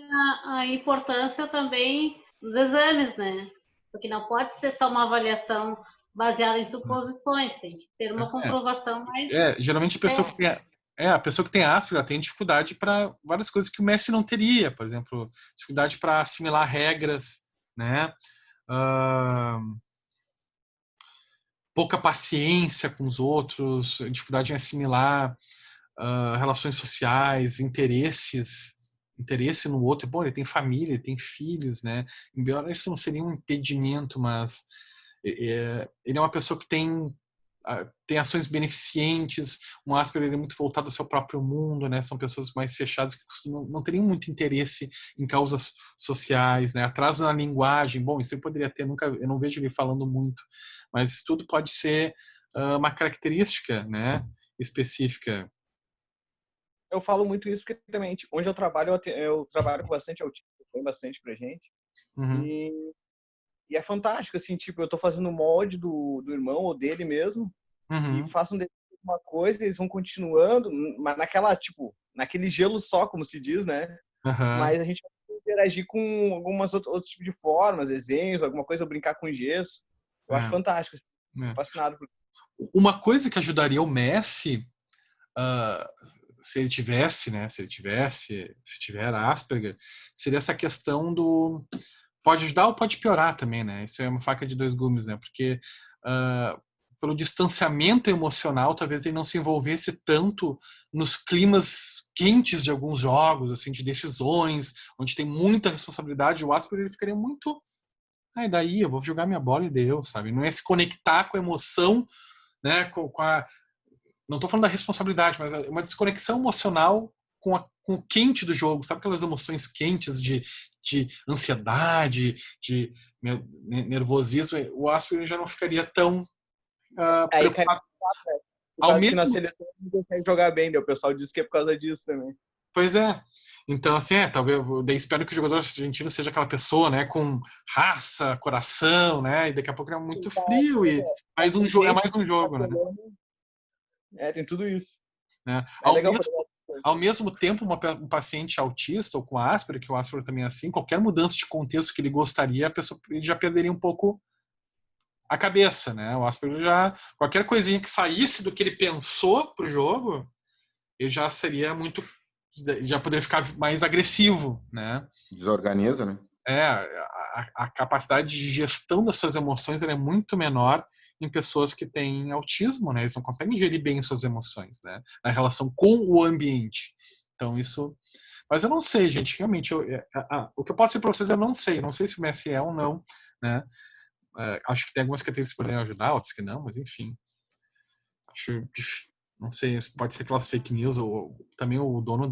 Speaker 6: a importância também dos exames, né? Porque não pode ser só uma avaliação baseada em suposições, tem que ter uma comprovação mais...
Speaker 1: Geralmente a pessoa que tem Asperger, ela tem dificuldade para várias coisas que o Messi não teria, por exemplo, dificuldade para assimilar regras, né? Pouca paciência com os outros, dificuldade em assimilar relações sociais, interesse no outro. Bom, ele tem família, ele tem filhos, né? Embora isso não seria um impedimento, mas ele é uma pessoa que tem ações beneficentes. Um Asperger é muito voltado ao seu próprio mundo, né? São pessoas mais fechadas que não teriam muito interesse em causas sociais, né? Atraso na linguagem, bom, isso eu poderia ter, eu não vejo ele falando muito, mas tudo pode ser uma característica, né? Específica.
Speaker 7: Eu falo muito isso porque também, onde eu trabalho com bastante autismo, tem bastante pra gente.
Speaker 1: Uhum.
Speaker 7: E é fantástico, assim, tipo, eu tô fazendo molde do irmão ou dele mesmo, e faço uma coisa, eles vão continuando, mas naquele gelo só, como se diz, né? Mas a gente vai interagir com algumas outros tipos de formas, desenhos, alguma coisa, brincar com gesso. Eu acho fantástico, assim, fascinado por isso.
Speaker 1: Uma coisa que ajudaria o Messi, se ele tivesse, né? Se tiver Asperger, seria essa questão do... Pode ajudar ou pode piorar também, né? Isso é uma faca de dois gumes, né? Porque pelo distanciamento emocional, talvez ele não se envolvesse tanto nos climas quentes de alguns jogos, assim, de decisões, onde tem muita responsabilidade. O Asperger, ele ficaria muito... daí eu vou jogar minha bola e deu, sabe? Não é se conectar com a emoção, né? Não estou falando da responsabilidade, mas é uma desconexão emocional com o quente do jogo, sabe aquelas emoções quentes de ansiedade, de nervosismo? O Asperger já não ficaria tão preocupado.
Speaker 7: Ao mesmo... que na seleção não consegue jogar bem, né? O pessoal diz que é por causa disso também.
Speaker 1: Pois é. Então, assim, talvez, daí espero que o jogador argentino seja aquela pessoa, né, com raça, coração, né, e daqui a pouco é muito frio e mais um jogo, mais um jogo, né?
Speaker 7: Tem tudo isso.
Speaker 1: Né? Ao mesmo tempo, um paciente autista ou com Asperger, que o Asperger também é assim, qualquer mudança de contexto que ele gostaria, ele já perderia um pouco a cabeça, né? O Asperger qualquer coisinha que saísse do que ele pensou pro jogo, ele já seria já poderia ficar mais agressivo, né?
Speaker 4: Desorganiza, né?
Speaker 1: A capacidade de gestão das suas emoções é muito menor em pessoas que têm autismo, né? Eles não conseguem gerir bem suas emoções, né? Na relação com o ambiente. Então, isso... Mas eu não sei, gente. Realmente, o que eu posso dizer para vocês, eu não sei. Não sei se o Messi é ou não, né? Acho que tem algumas categorias que poderiam ajudar, outras que não, mas enfim. Não sei, pode ser aquelas fake news, ou também o dono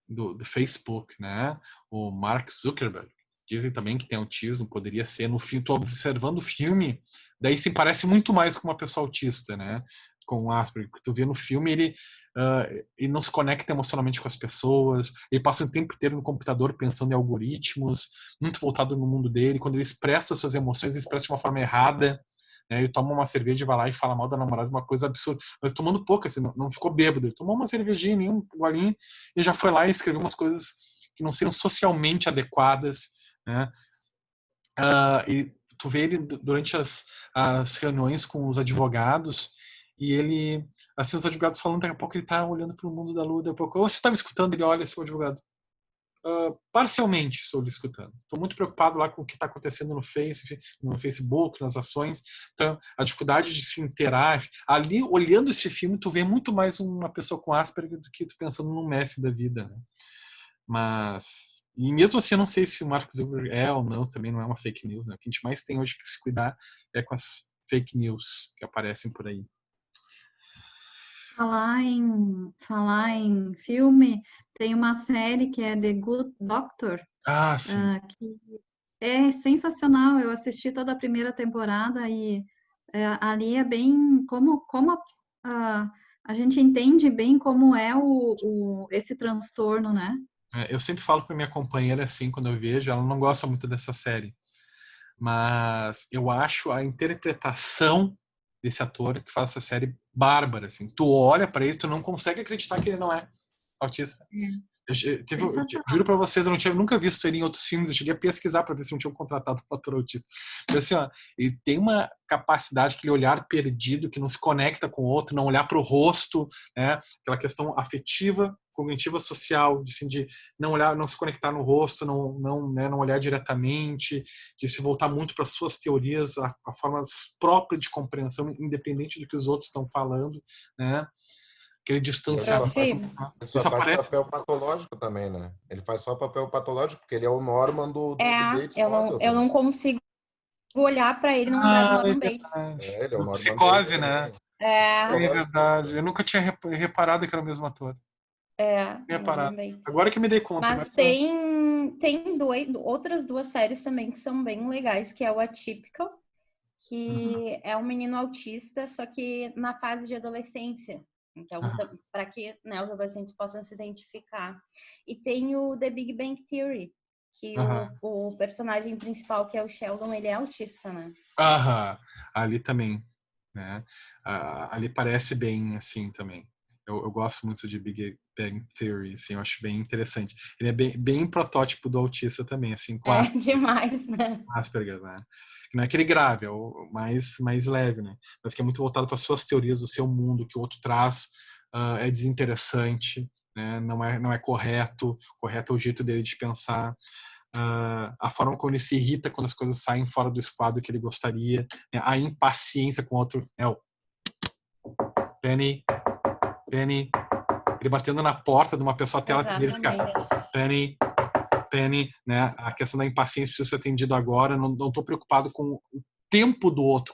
Speaker 1: do Facebook, né? O Mark Zuckerberg. Dizem também que tem autismo, poderia ser. No fim, estou observando o filme, daí se parece muito mais com uma pessoa autista, né? Com o Asperger. Tu vê no filme, ele não se conecta emocionalmente com as pessoas, ele passa o tempo inteiro no computador pensando em algoritmos, muito voltado no mundo dele. Quando ele expressa suas emoções, ele expressa de uma forma errada, né? Ele toma uma cerveja e vai lá e fala mal da namorada, uma coisa absurda, mas tomando pouco, assim, não ficou bêbado, ele tomou uma cervejinha, um golinho, e já foi lá e escreveu umas coisas que não seriam socialmente adequadas, né? E tu vê ele durante as reuniões com os advogados, e ele, assim, os advogados falando, daqui a pouco ele tá olhando para o mundo da lua, daqui a pouco, ou você tá me escutando, ele olha, seu advogado, parcialmente estou lhe escutando. Estou muito preocupado lá com o que está acontecendo no Facebook, nas ações. Então, a dificuldade de se inteirar. Ali, olhando esse filme, tu vê muito mais uma pessoa com Asperger do que tu pensando num Messi da vida, né? Mas... E mesmo assim, eu não sei se o Mark Zuckerberg é ou não, também não é uma fake news, né? O que a gente mais tem hoje que se cuidar é com as fake news que aparecem por aí.
Speaker 8: Falar em filme, tem uma série que é The Good Doctor,
Speaker 1: Sim.
Speaker 8: que é sensacional. Eu assisti toda a primeira temporada e ali é bem como a gente entende bem como é esse transtorno, né?
Speaker 1: Eu sempre falo para minha companheira assim, quando eu vejo, ela não gosta muito dessa série, mas eu acho a interpretação desse ator que faz essa série bárbara, assim. Tu olha para ele, tu não consegue acreditar que ele não é autista. Juro para vocês, eu não tinha nunca visto ele em outros filmes, eu cheguei a pesquisar para ver se não tinham contratado um ator autista. Mas, assim, ó, ele tem uma capacidade, aquele olhar perdido, que não se conecta com o outro, não olhar para o rosto, né? Aquela questão afetiva, cognitiva, social, de não olhar, não se conectar no rosto, não olhar diretamente, de se voltar muito para suas teorias, a forma própria de compreensão, independente do que os outros estão falando, né? Aquele distanciamento.
Speaker 4: Ele só faz papel patológico também, né? Ele faz só papel patológico, porque ele é o Norman do Bates Motel.
Speaker 5: Eu não consigo olhar para ele e não lembrar do Norman Bates.
Speaker 4: Ele é o Norman
Speaker 1: Psicose,
Speaker 4: Bates,
Speaker 1: né?
Speaker 5: É
Speaker 1: verdade. Eu nunca tinha reparado que era o mesmo ator. Reparado. Agora que me dei conta.
Speaker 5: Mas tem outras duas séries também que são bem legais, que é o Atypical, que é um menino autista, só que na fase de adolescência. Então, para que, né, os adolescentes possam se identificar. E tem o The Big Bang Theory, que o personagem principal, que é o Sheldon, ele é autista, né?
Speaker 1: Ali também, né? Ali parece bem assim também. Eu gosto muito de Big Bang Theory, assim, eu acho bem interessante. Ele é bem protótipo do autista também, assim, com
Speaker 5: demais, né?
Speaker 1: Asperger, né? Não é aquele grave, é o mais leve, né? Mas que é muito voltado para suas teorias do seu mundo, que o outro traz é desinteressante, né? Não é correto. Correto é o jeito dele de pensar. A forma como ele se irrita quando as coisas saem fora do esquadro que ele gostaria, né? A impaciência com o outro. Penny, ele batendo na porta de uma pessoa até ela atender, ficar Penny, né? A questão da impaciência precisa ser atendido agora. Não estou preocupado com o tempo do outro,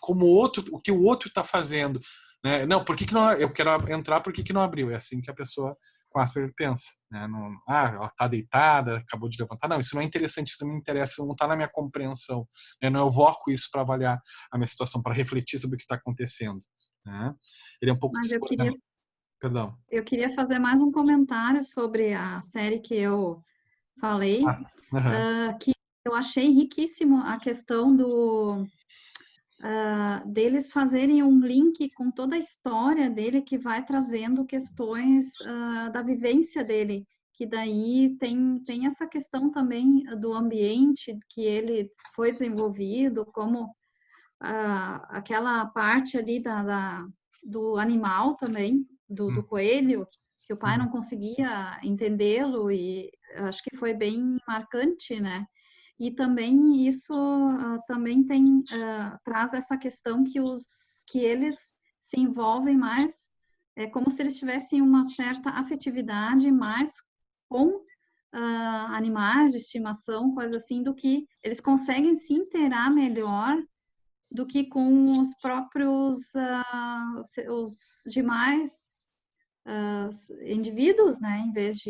Speaker 1: o que o outro está fazendo, né? Não, por que não? Eu quero entrar, por que não abriu? É assim que a pessoa com Asperger pensa, né? Não, ela está deitada, acabou de levantar. Não, isso não é interessante, isso não me interessa, isso não está na minha compreensão, né? Não evoco isso para avaliar a minha situação, para refletir sobre o que está acontecendo, né? Ele é um pouco.
Speaker 8: Mas
Speaker 1: Perdão.
Speaker 8: Eu queria fazer mais um comentário sobre a série que eu falei, que eu achei riquíssimo a questão deles fazerem um link com toda a história dele, que vai trazendo questões da vivência dele, que daí tem essa questão também do ambiente que ele foi desenvolvido, como aquela parte ali do animal também, do coelho, que o pai não conseguia entendê-lo, e acho que foi bem marcante, né? E também isso também traz essa questão que eles se envolvem mais, como se eles tivessem uma certa afetividade mais com animais de estimação, coisa assim, do que eles conseguem se inteirar melhor do que com os próprios os demais indivíduos, né? Em vez de...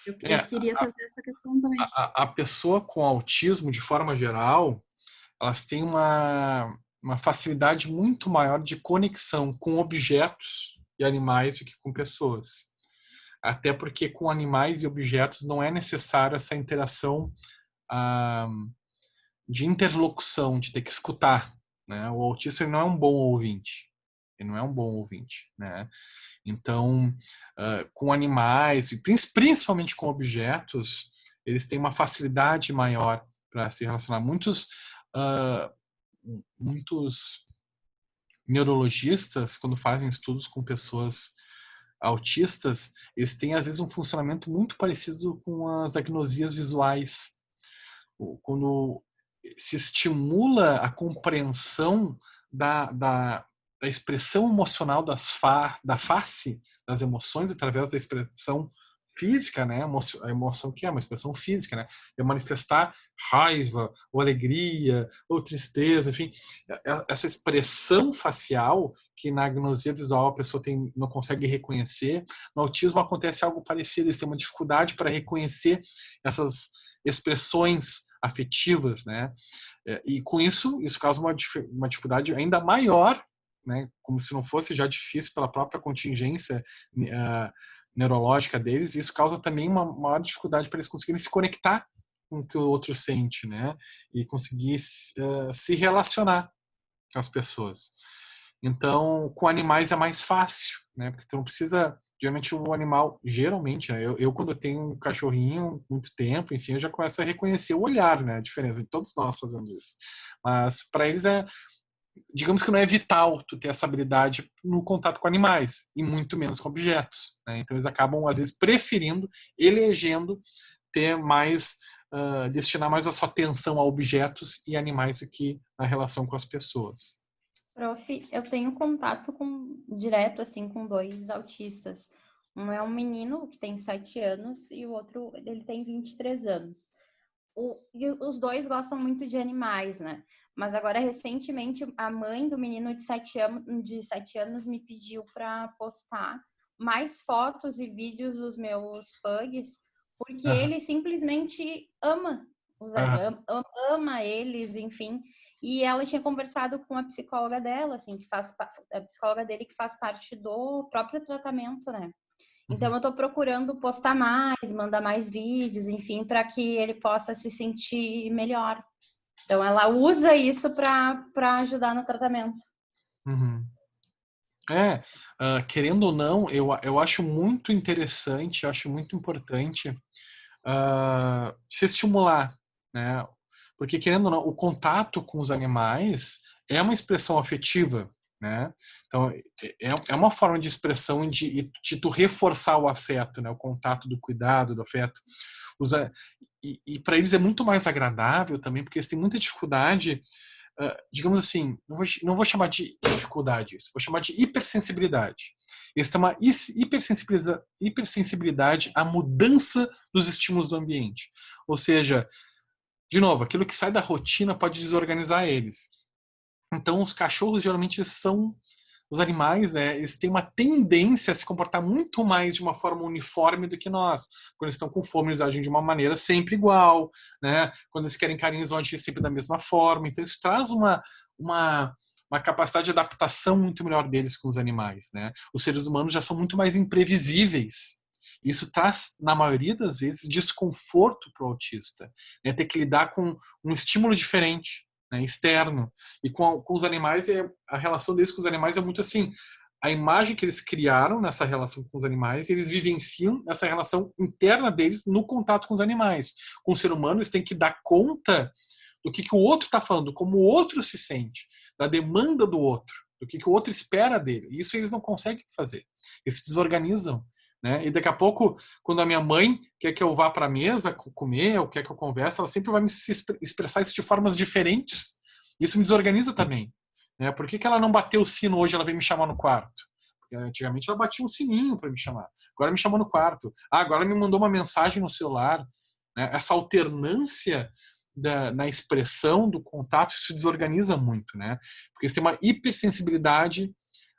Speaker 8: Eu queria trazer essa questão também.
Speaker 1: A pessoa com autismo, de forma geral, elas têm uma facilidade muito maior de conexão com objetos e animais do que com pessoas. Até porque com animais e objetos não é necessário essa interação de interlocução, de ter que escutar. né? O autista ele não é um bom ouvinte. Ele não é um bom ouvinte, né? Então, com animais, e principalmente com objetos, eles têm uma facilidade maior para se relacionar. Muitos neurologistas, quando fazem estudos com pessoas autistas, eles têm, às vezes, um funcionamento muito parecido com as agnosias visuais. Quando se estimula a compreensão da expressão emocional da face, das emoções, através da expressão física, né? A emoção que é uma expressão física, né? É manifestar raiva, ou alegria, ou tristeza, enfim. Essa expressão facial que na agnosia visual a pessoa não consegue reconhecer, no autismo acontece algo parecido, eles têm uma dificuldade para reconhecer essas expressões afetivas, né? E com isso causa uma dificuldade ainda maior, né? Como se não fosse já difícil pela própria contingência neurológica deles, isso causa também uma maior dificuldade para eles conseguirem se conectar com o que o outro sente, né? E conseguir se relacionar com as pessoas. Então, com animais é mais fácil, né? Porque tu não precisa, geralmente o animal, geralmente, né? Eu quando eu tenho um cachorrinho muito tempo, enfim, eu já começo a reconhecer o olhar, né? A diferença, todos nós fazemos isso. Mas para eles digamos que não é vital tu ter essa habilidade no contato com animais, e muito menos com objetos, né? Então eles acabam, às vezes, elegendo ter mais, destinar mais a sua atenção a objetos e animais do que na relação com as pessoas.
Speaker 5: Prof, eu tenho contato direto, assim, com 2 autistas. Um é um menino que tem 7 anos e o outro, ele tem 23 anos. E os 2 gostam muito de animais, né? Mas agora, recentemente, a mãe do menino de 7 anos me pediu para postar mais fotos e vídeos dos meus pugs, porque ele simplesmente ama eles, enfim. E ela tinha conversado com a psicóloga dela, assim, a psicóloga dele, que faz parte do próprio tratamento, né? Então, eu estou procurando postar mais, mandar mais vídeos, enfim, para que ele possa se sentir melhor. Então, ela usa isso para ajudar no tratamento.
Speaker 1: Uhum. Querendo ou não, eu acho muito interessante, acho muito importante se estimular, né? Porque, querendo ou não, o contato com os animais é uma expressão afetiva, né? Então, é uma forma de expressão de tu reforçar o afeto, né? O contato do cuidado, do afeto. E para eles é muito mais agradável também, porque eles têm muita dificuldade, digamos assim, não vou chamar de dificuldade isso, vou chamar de hipersensibilidade. Eles têm uma hipersensibilidade à mudança dos estímulos do ambiente. Ou seja, de novo, aquilo que sai da rotina pode desorganizar eles. Então, os cachorros geralmente os animais, né, eles têm uma tendência a se comportar muito mais de uma forma uniforme do que nós. Quando eles estão com fome, eles agem de uma maneira sempre igual, né? Quando eles querem carinho, eles vão agir sempre da mesma forma. Então, isso traz uma capacidade de adaptação muito melhor deles com os animais, né? Os seres humanos já são muito mais imprevisíveis. Isso traz, na maioria das vezes, desconforto para o autista, né? Ter que lidar com um estímulo diferente, né, externo. E com os animais, a relação deles com os animais é muito assim, a imagem que eles criaram nessa relação com os animais, eles vivenciam essa relação interna deles no contato com os animais. Com o ser humano, eles têm que dar conta do que o outro está falando, como o outro se sente, da demanda do outro, do que o outro espera dele. E isso eles não conseguem fazer. Eles se desorganizam. Né? E daqui a pouco, quando a minha mãe quer que eu vá para a mesa comer, ou quer que eu converse, ela sempre vai me expressar isso de formas diferentes. Isso me desorganiza também. Né? Por que ela não bateu o sino hoje, ela veio me chamar no quarto? Porque antigamente ela batia um sininho para me chamar. Agora me chamou no quarto. Agora ela me mandou uma mensagem no celular. Né? Essa alternância na expressão do contato, isso desorganiza muito. Né? Porque você tem uma hipersensibilidade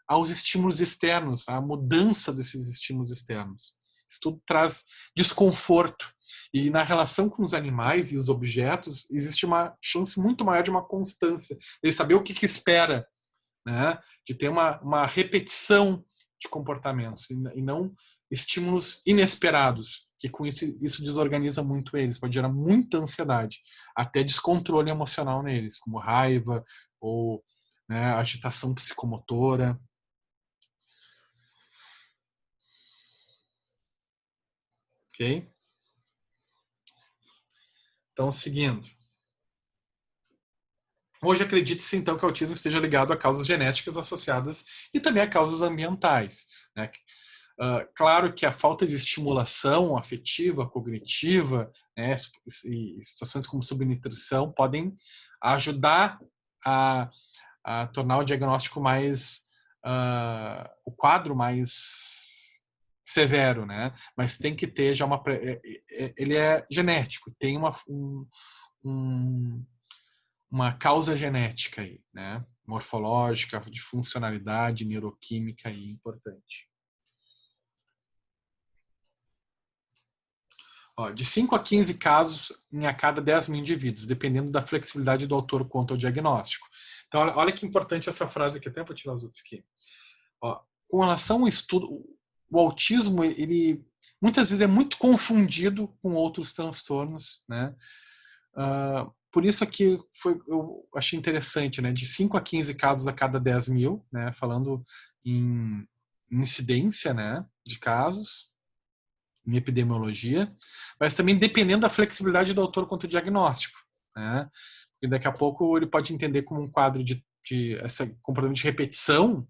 Speaker 1: aos estímulos externos, à mudança desses estímulos externos. Isso tudo traz desconforto. E na relação com os animais e os objetos, existe uma chance muito maior de uma constância. Ele saber o que espera, né? De ter uma repetição de comportamentos e não estímulos inesperados, que com isso desorganiza muito eles, pode gerar muita ansiedade, até descontrole emocional neles, como raiva ou né? Agitação psicomotora. Ok? Então, seguindo. Hoje acredita-se, então, que o autismo esteja ligado a causas genéticas associadas e também a causas ambientais, né? Claro que a falta de estimulação afetiva, cognitiva, né, e situações como subnutrição podem ajudar a tornar o diagnóstico mais, o quadro mais severo, né? Mas tem que ter já ele é genético, tem uma causa genética aí, né? Morfológica, de funcionalidade, neuroquímica aí importante. Ó, de 5 a 15 casos em a cada 10 mil indivíduos, dependendo da flexibilidade do autor quanto ao diagnóstico. Então, olha que importante essa frase aqui, até vou tirar os outros aqui. Ó, com relação ao estudo, o autismo, ele muitas vezes é muito confundido com outros transtornos, né? Por isso aqui eu achei interessante, né? De 5 a 15 casos a cada 10 mil, né? Falando em incidência, né? De casos, em epidemiologia, mas também dependendo da flexibilidade do autor quanto ao diagnóstico, né? Porque daqui a pouco ele pode entender como um quadro de essa comportamento de repetição,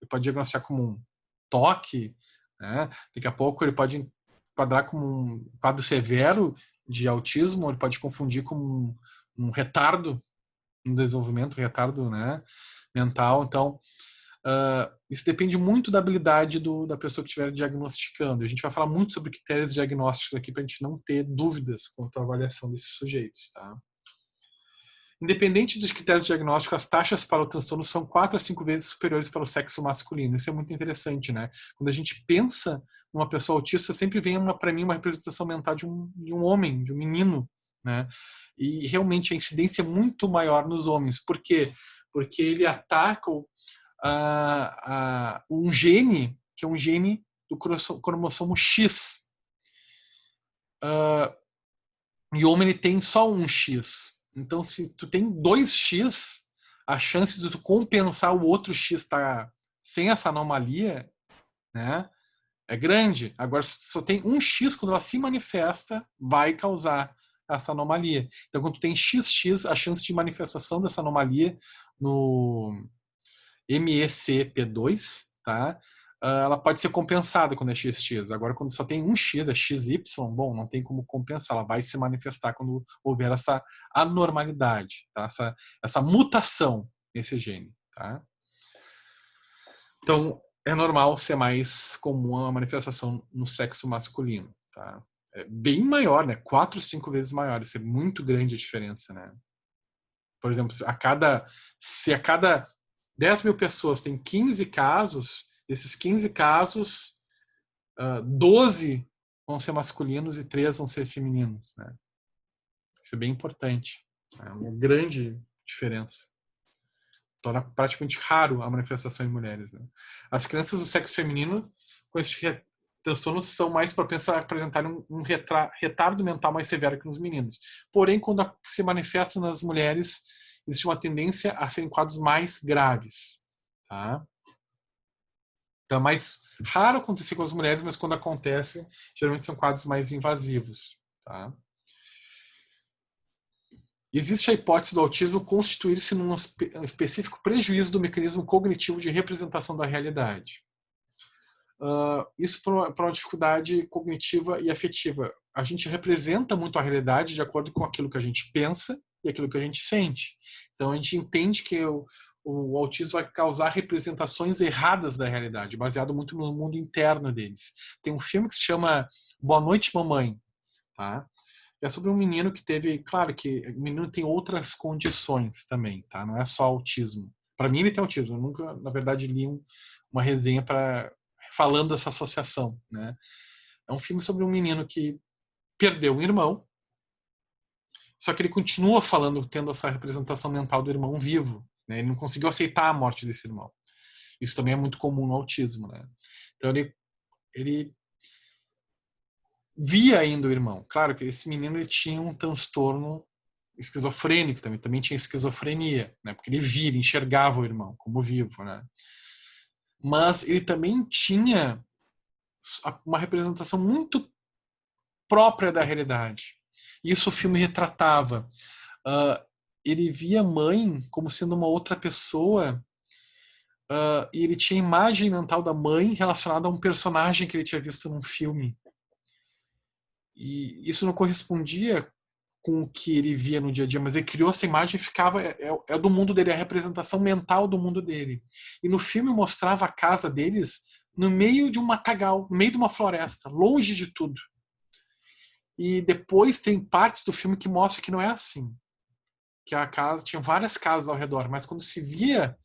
Speaker 1: ele pode diagnosticar como um toque, né? Daqui a pouco ele pode enquadrar como um quadro severo de autismo, ele pode confundir como um retardo no desenvolvimento, retardo, né, mental. Então, isso depende muito da habilidade da pessoa que estiver diagnosticando. A gente vai falar muito sobre critérios diagnósticos aqui para a gente não ter dúvidas quanto à avaliação desses sujeitos, tá? Independente dos critérios diagnósticos, as taxas para o transtorno são 4 a 5 vezes superiores para o sexo masculino. Isso é muito interessante, né? Quando a gente pensa numa pessoa autista, sempre vem para mim uma representação mental de um homem, de um menino, né? E realmente a incidência é muito maior nos homens. Por quê? Porque ele ataca um gene, que é um gene do cromossomo X. E o homem ele tem só um X. Então, se tu tem 2X, a chance de tu compensar o outro X estar sem essa anomalia, né, é grande. Agora, se só tem um X, quando ela se manifesta, vai causar essa anomalia. Então, quando tu tem XX, a chance de manifestação dessa anomalia no MECP2, tá? Ela pode ser compensada quando é XX. Agora, quando só tem um X, é XY, bom, não tem como compensar. Ela vai se manifestar quando houver essa anormalidade, tá? Essa mutação nesse gene, tá? Então, é normal ser mais comum a manifestação no sexo masculino, tá? É bem maior, né? 4, 5 vezes maior. Isso é muito grande a diferença, né? Por exemplo, se a cada 10 mil pessoas tem 15 casos, desses 15 casos, 12 vão ser masculinos e 3 vão ser femininos, né? Isso é bem importante. É uma grande diferença. Torna praticamente raro a manifestação em mulheres, né? As crianças do sexo feminino com esse transtorno são mais propensas a apresentarem um retardo mental mais severo que nos meninos. Porém, quando se manifesta nas mulheres, existe uma tendência a serem quadros mais graves, tá? Então é mais raro acontecer com as mulheres, mas quando acontece, geralmente são quadros mais invasivos, tá? Existe a hipótese do autismo constituir-se num específico prejuízo do mecanismo cognitivo de representação da realidade. Isso para uma dificuldade cognitiva e afetiva. A gente representa muito a realidade de acordo com aquilo que a gente pensa e aquilo que a gente sente. Então a gente entende que o autismo vai causar representações erradas da realidade, baseado muito no mundo interno deles. Tem um filme que se chama Boa Noite, Mamãe, tá? É sobre um menino que teve, claro que o menino tem outras condições também, tá? Não é só autismo. Para mim ele tem autismo. Eu nunca, na verdade, li uma resenha falando dessa associação, né? É um filme sobre um menino que perdeu um irmão, só que ele continua tendo essa representação mental do irmão vivo, né? Ele não conseguiu aceitar a morte desse irmão. Isso também é muito comum no autismo, né? Então ele via ainda o irmão. Claro que esse menino ele tinha um transtorno esquizofrênico, também tinha esquizofrenia, né? Porque ele via, ele enxergava o irmão como vivo, né? Mas ele também tinha uma representação muito própria da realidade. Isso o filme retratava. Ele via a mãe como sendo uma outra pessoa, e ele tinha a imagem mental da mãe relacionada a um personagem que ele tinha visto num filme. E isso não correspondia com o que ele via no dia a dia, mas ele criou essa imagem e ficava, é do mundo dele, é a representação mental do mundo dele. E no filme mostrava a casa deles no meio de um matagal, no meio de uma floresta, longe de tudo. E depois tem partes do filme que mostram que não é assim. Que a casa, tinha várias casas ao redor, mas quando se via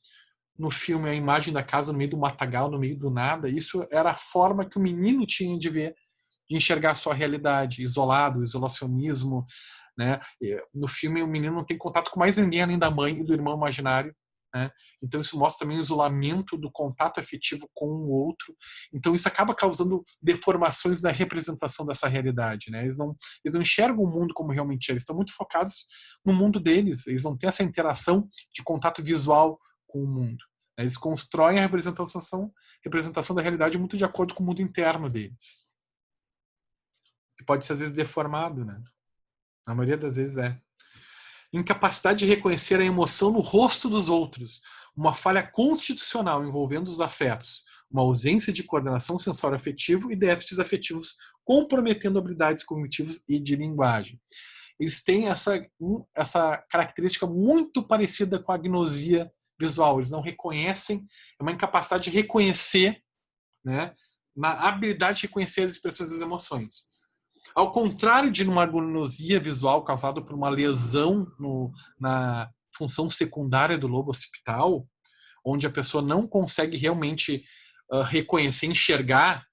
Speaker 1: no filme a imagem da casa no meio do matagal, no meio do nada, isso era a forma que o menino tinha de ver, de enxergar a sua realidade, isolado, isolacionismo, né? No filme o menino não tem contato com mais ninguém além da mãe e do irmão imaginário, né? Então isso mostra também o isolamento do contato afetivo com o outro. Então isso acaba causando deformações da representação dessa realidade, né? Eles não enxergam o mundo como realmente é, eles estão muito focados no mundo deles, eles não têm essa interação de contato visual com o mundo. Eles constroem a representação da realidade muito de acordo com o mundo interno deles, que pode ser às vezes deformado, né? Na maioria das vezes é. Incapacidade de reconhecer a emoção no rosto dos outros, uma falha constitucional envolvendo os afetos, uma ausência de coordenação sensório-afetivo e déficits afetivos comprometendo habilidades cognitivas e de linguagem. Eles têm essa característica muito parecida com a agnosia visual. Eles não reconhecem, é uma incapacidade de reconhecer, né, na habilidade de reconhecer as expressões das emoções. Ao contrário de uma agnosia visual causada por uma lesão na função secundária do lobo occipital, onde a pessoa não consegue realmente reconhecer, enxergar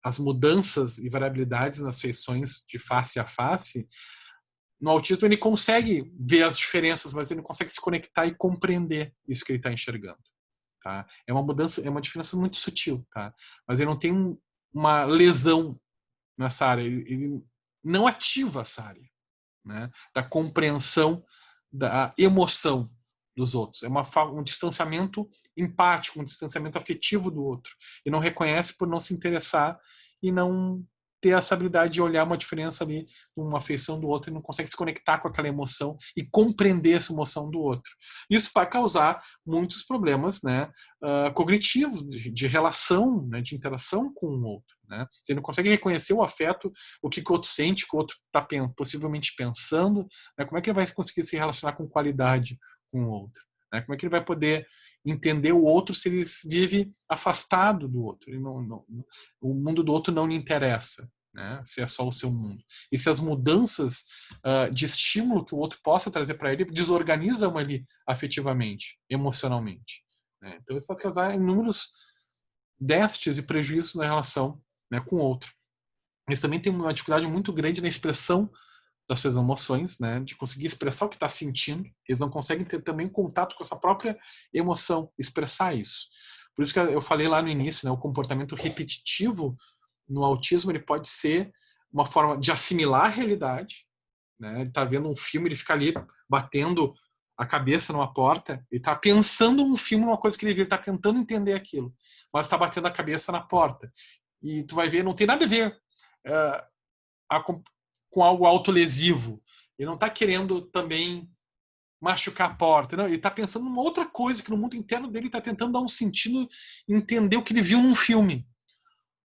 Speaker 1: as mudanças e variabilidades nas feições de face a face, no autismo ele consegue ver as diferenças, mas ele não consegue se conectar e compreender isso que ele está enxergando. Tá? É uma mudança, é uma diferença muito sutil, tá? Mas ele não tem uma lesão nessa área, ele não ativa essa área, né, da compreensão da emoção dos outros. É um distanciamento empático, um distanciamento afetivo do outro. E não reconhece por não se interessar e não ter essa habilidade de olhar uma diferença ali, uma afeição do outro, e não consegue se conectar com aquela emoção e compreender essa emoção do outro. Isso vai causar muitos problemas, né, cognitivos, de relação, né, de interação com o outro. Né? Você não consegue reconhecer o afeto, o que o outro sente, o que o outro está possivelmente pensando, né? Como é que ele vai conseguir se relacionar com qualidade com o outro? Né? Como é que ele vai poder entender o outro se ele vive afastado do outro? O mundo do outro não lhe interessa, né? Se é só o seu mundo. E se as mudanças de estímulo que o outro possa trazer para ele desorganizam ele afetivamente, emocionalmente. Né? Então isso pode causar inúmeros déficits e prejuízos na relação, né, com o outro. Eles também têm uma dificuldade muito grande na expressão das suas emoções, né, de conseguir expressar o que está sentindo. Eles não conseguem ter também contato com essa própria emoção, expressar isso. Por isso que eu falei lá no início, né, o comportamento repetitivo no autismo ele pode ser uma forma de assimilar a realidade. Né, ele está vendo um filme, ele fica ali batendo a cabeça numa porta, ele está pensando num filme, numa coisa que ele viu, ele está tentando entender aquilo, mas está batendo a cabeça na porta. E tu vai ver, não tem nada a ver com algo autolesivo. Ele não está querendo também machucar a porta. Não, ele está pensando numa outra coisa que no mundo interno dele está tentando dar um sentido, entender o que ele viu num filme.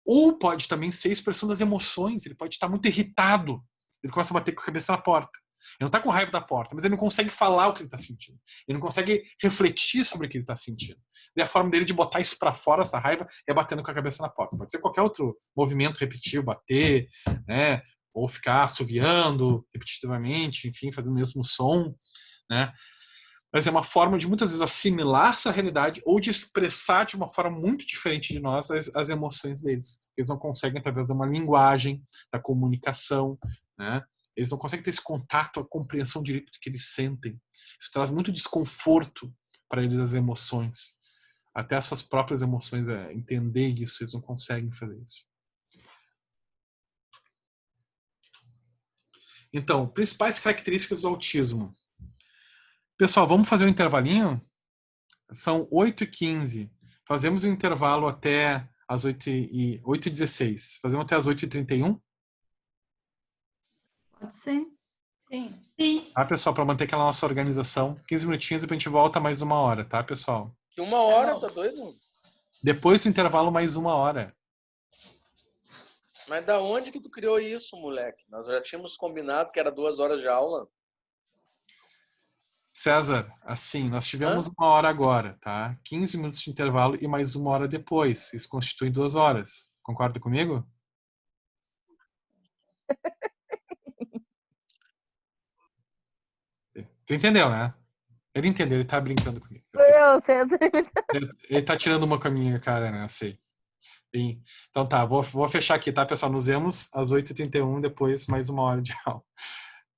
Speaker 1: Ou pode também ser a expressão das emoções. Ele pode estar muito irritado. Ele começa a bater com a cabeça na porta. Ele não está com raiva da porta, mas ele não consegue falar o que ele está sentindo. Ele não consegue refletir sobre o que ele está sentindo. E a forma dele de botar isso para fora, essa raiva, é batendo com a cabeça na porta. Pode ser qualquer outro movimento repetitivo, bater, né? Ou ficar assoviando repetitivamente, enfim, fazendo o mesmo som, né? Mas é uma forma de muitas vezes assimilar essa realidade ou de expressar de uma forma muito diferente de nós as emoções deles. Eles não conseguem através de uma linguagem, da comunicação, né? Eles não conseguem ter esse contato, a compreensão direito do que eles sentem. Isso traz muito desconforto para eles, as emoções. Até as suas próprias emoções, entender isso, eles não conseguem fazer isso. Então, principais características do autismo. Pessoal, vamos fazer um intervalinho? São 8h15. Fazemos um intervalo até as 8h16. Fazemos até as 8h31?
Speaker 8: Pode ser.
Speaker 5: Sim.
Speaker 6: Sim.
Speaker 1: Tá, pessoal? Para manter aquela nossa organização. 15 minutinhos e depois a gente volta mais 1 hora, tá, pessoal?
Speaker 3: Que 1 hora, tá doido?
Speaker 1: Depois do intervalo, mais 1 hora.
Speaker 3: Mas da onde que tu criou isso, moleque? Nós já tínhamos combinado que era 2 horas de aula.
Speaker 1: César, assim, nós tivemos 1 hora agora, tá? 15 minutos de intervalo e mais 1 hora depois. Isso constitui 2 horas. Concorda comigo? Tu entendeu, né? Ele entendeu, ele tá brincando comigo. Eu sei.
Speaker 2: César.
Speaker 1: Ele tá tirando uma com a minha cara, né? Eu sei. Bem, então tá, vou fechar aqui, tá, pessoal? Nos vemos às 8h31, depois mais 1 hora de aula.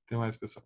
Speaker 1: Até mais, pessoal.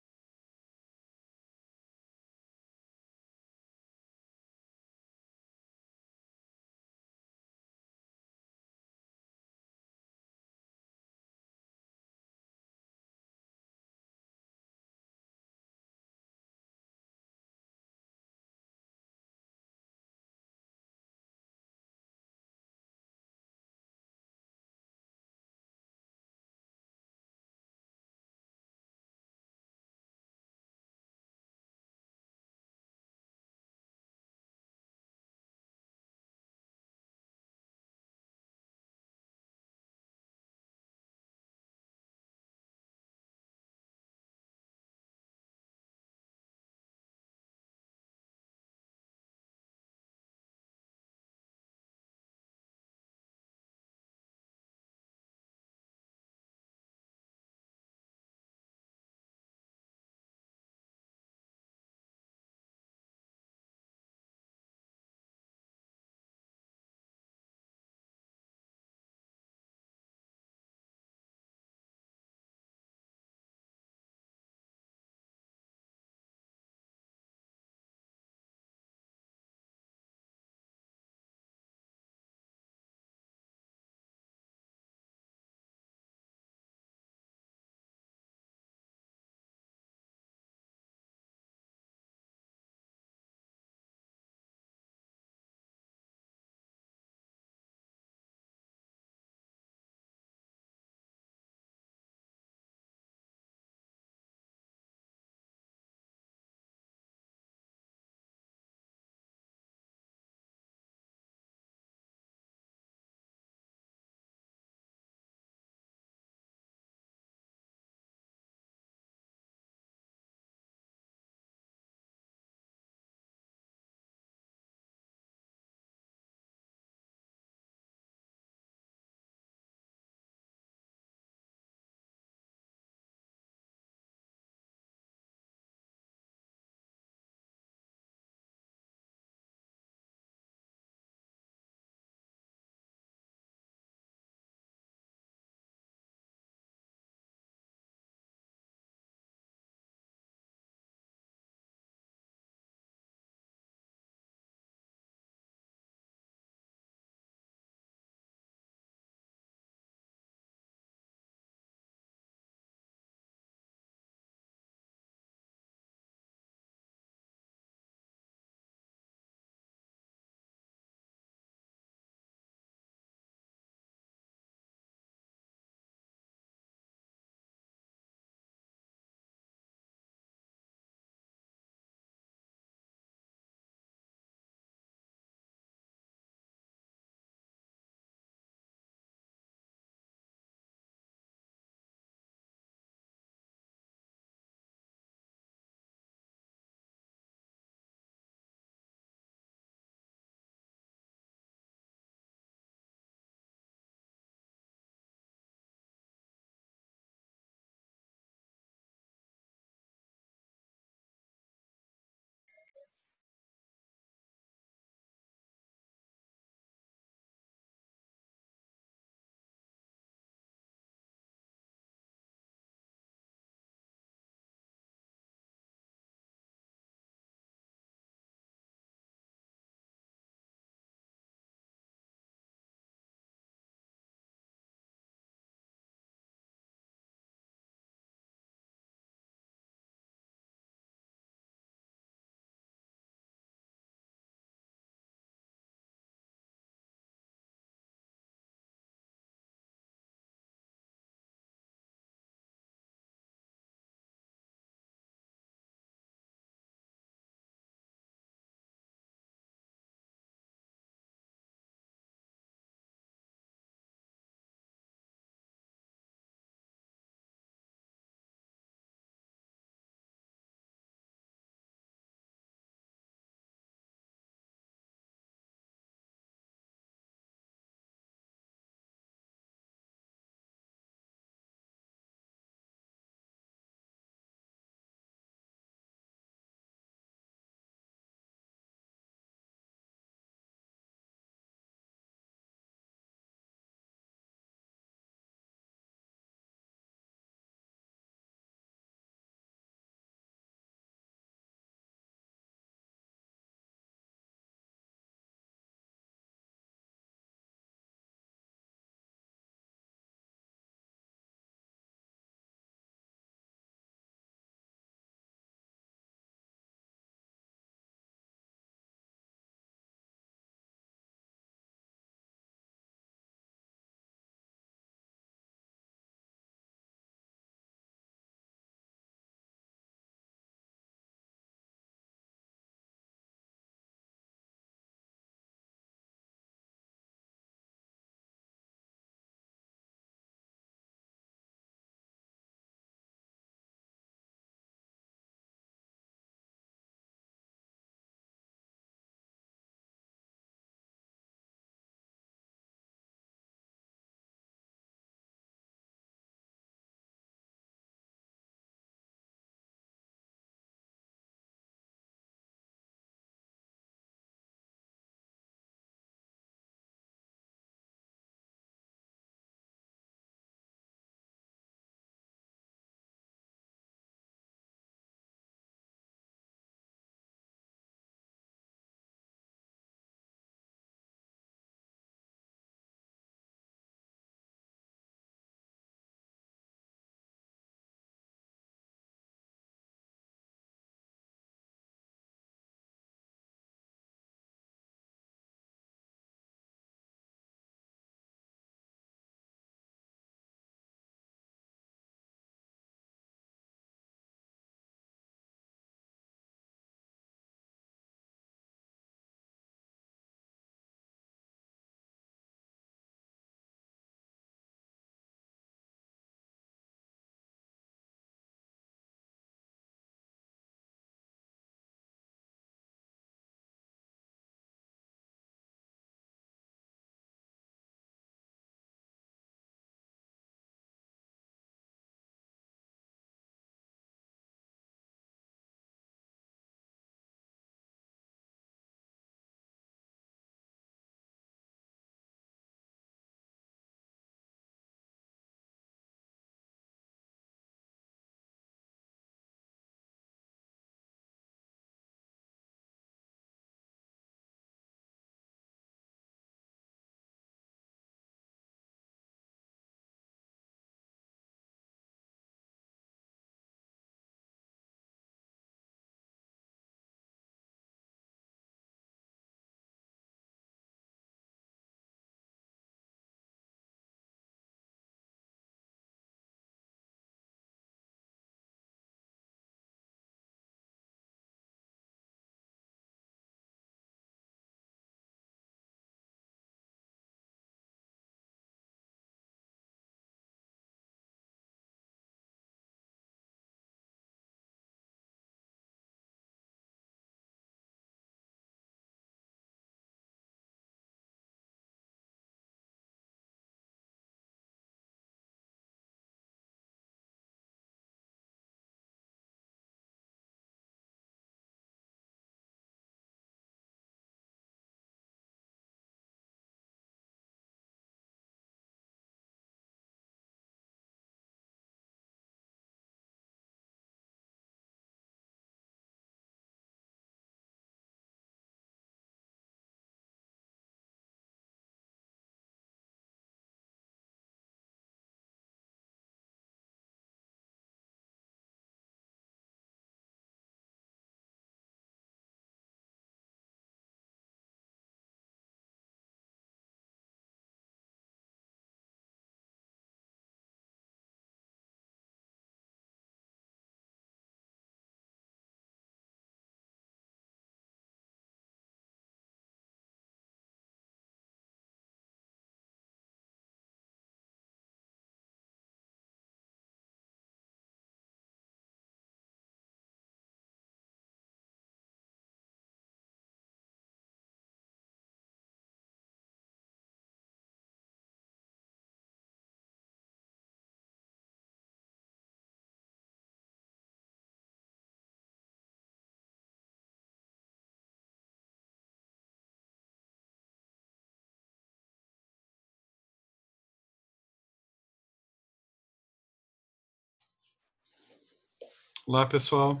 Speaker 1: Olá, pessoal.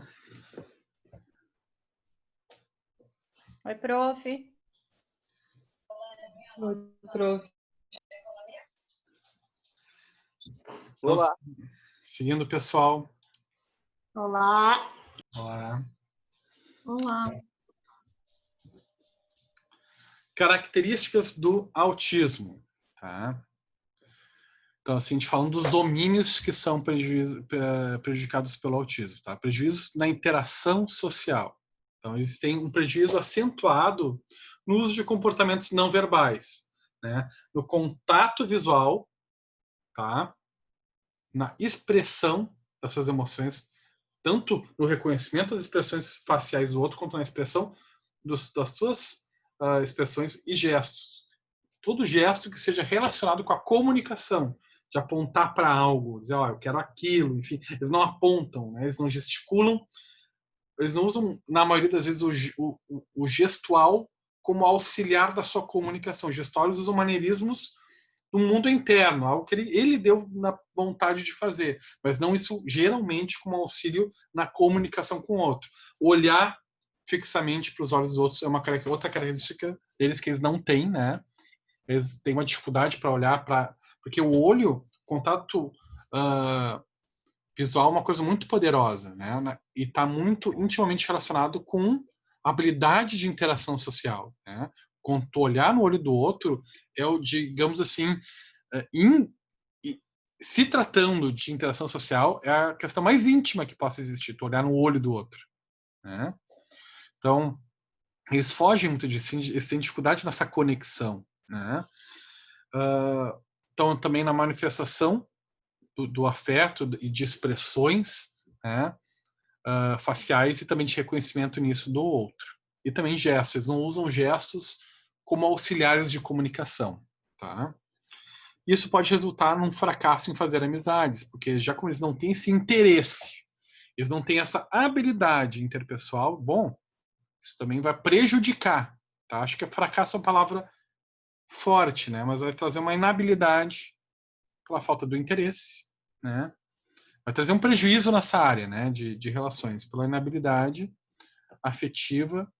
Speaker 5: Oi, prof.
Speaker 9: Oi, prof.
Speaker 1: Então,
Speaker 7: Olá.
Speaker 1: seguindo o pessoal.
Speaker 6: Olá.
Speaker 1: Olá.
Speaker 8: Olá.
Speaker 1: Características do autismo, tá? Então, assim, a gente falando dos domínios que são prejudicados pelo autismo, tá? Prejuízos na interação social. Então, eles têm um prejuízo acentuado no uso de comportamentos não verbais, né? No contato visual, tá? Na expressão das suas emoções, tanto no reconhecimento das expressões faciais do outro, quanto na expressão das suas expressões e gestos. Todo gesto que seja relacionado com a comunicação, de apontar para algo, dizer, eu quero aquilo, enfim, eles não apontam, né? Eles não gesticulam, eles não usam, na maioria das vezes, o gestual como auxiliar da sua comunicação. O gestual, eles usam maneirismos do mundo interno, algo que ele deu na vontade de fazer, mas não isso geralmente como auxílio na comunicação com o outro. Olhar fixamente para os olhos dos outros é uma outra característica deles que eles não têm, né? Eles têm uma dificuldade para olhar porque o olho, contato visual é uma coisa muito poderosa, né? E está muito intimamente relacionado com a habilidade de interação social, né? Quando tu olhar no olho do outro, é o, digamos assim, se tratando de interação social, é a questão mais íntima que possa existir, tu olhar no olho do outro, né? Então, eles fogem muito disso, eles têm dificuldade nessa conexão, né? Então, também na manifestação do afeto e de expressões, né, faciais e também de reconhecimento nisso do outro. E também gestos. Eles não usam gestos como auxiliares de comunicação. Tá? Isso pode resultar num fracasso em fazer amizades, porque já como eles não têm esse interesse, eles não têm essa habilidade interpessoal, bom, isso também vai prejudicar. Tá? Acho que fracasso é uma palavra forte, né? Mas vai trazer uma inabilidade pela falta do interesse, né? Vai trazer um prejuízo nessa área, né, de relações, pela inabilidade afetiva,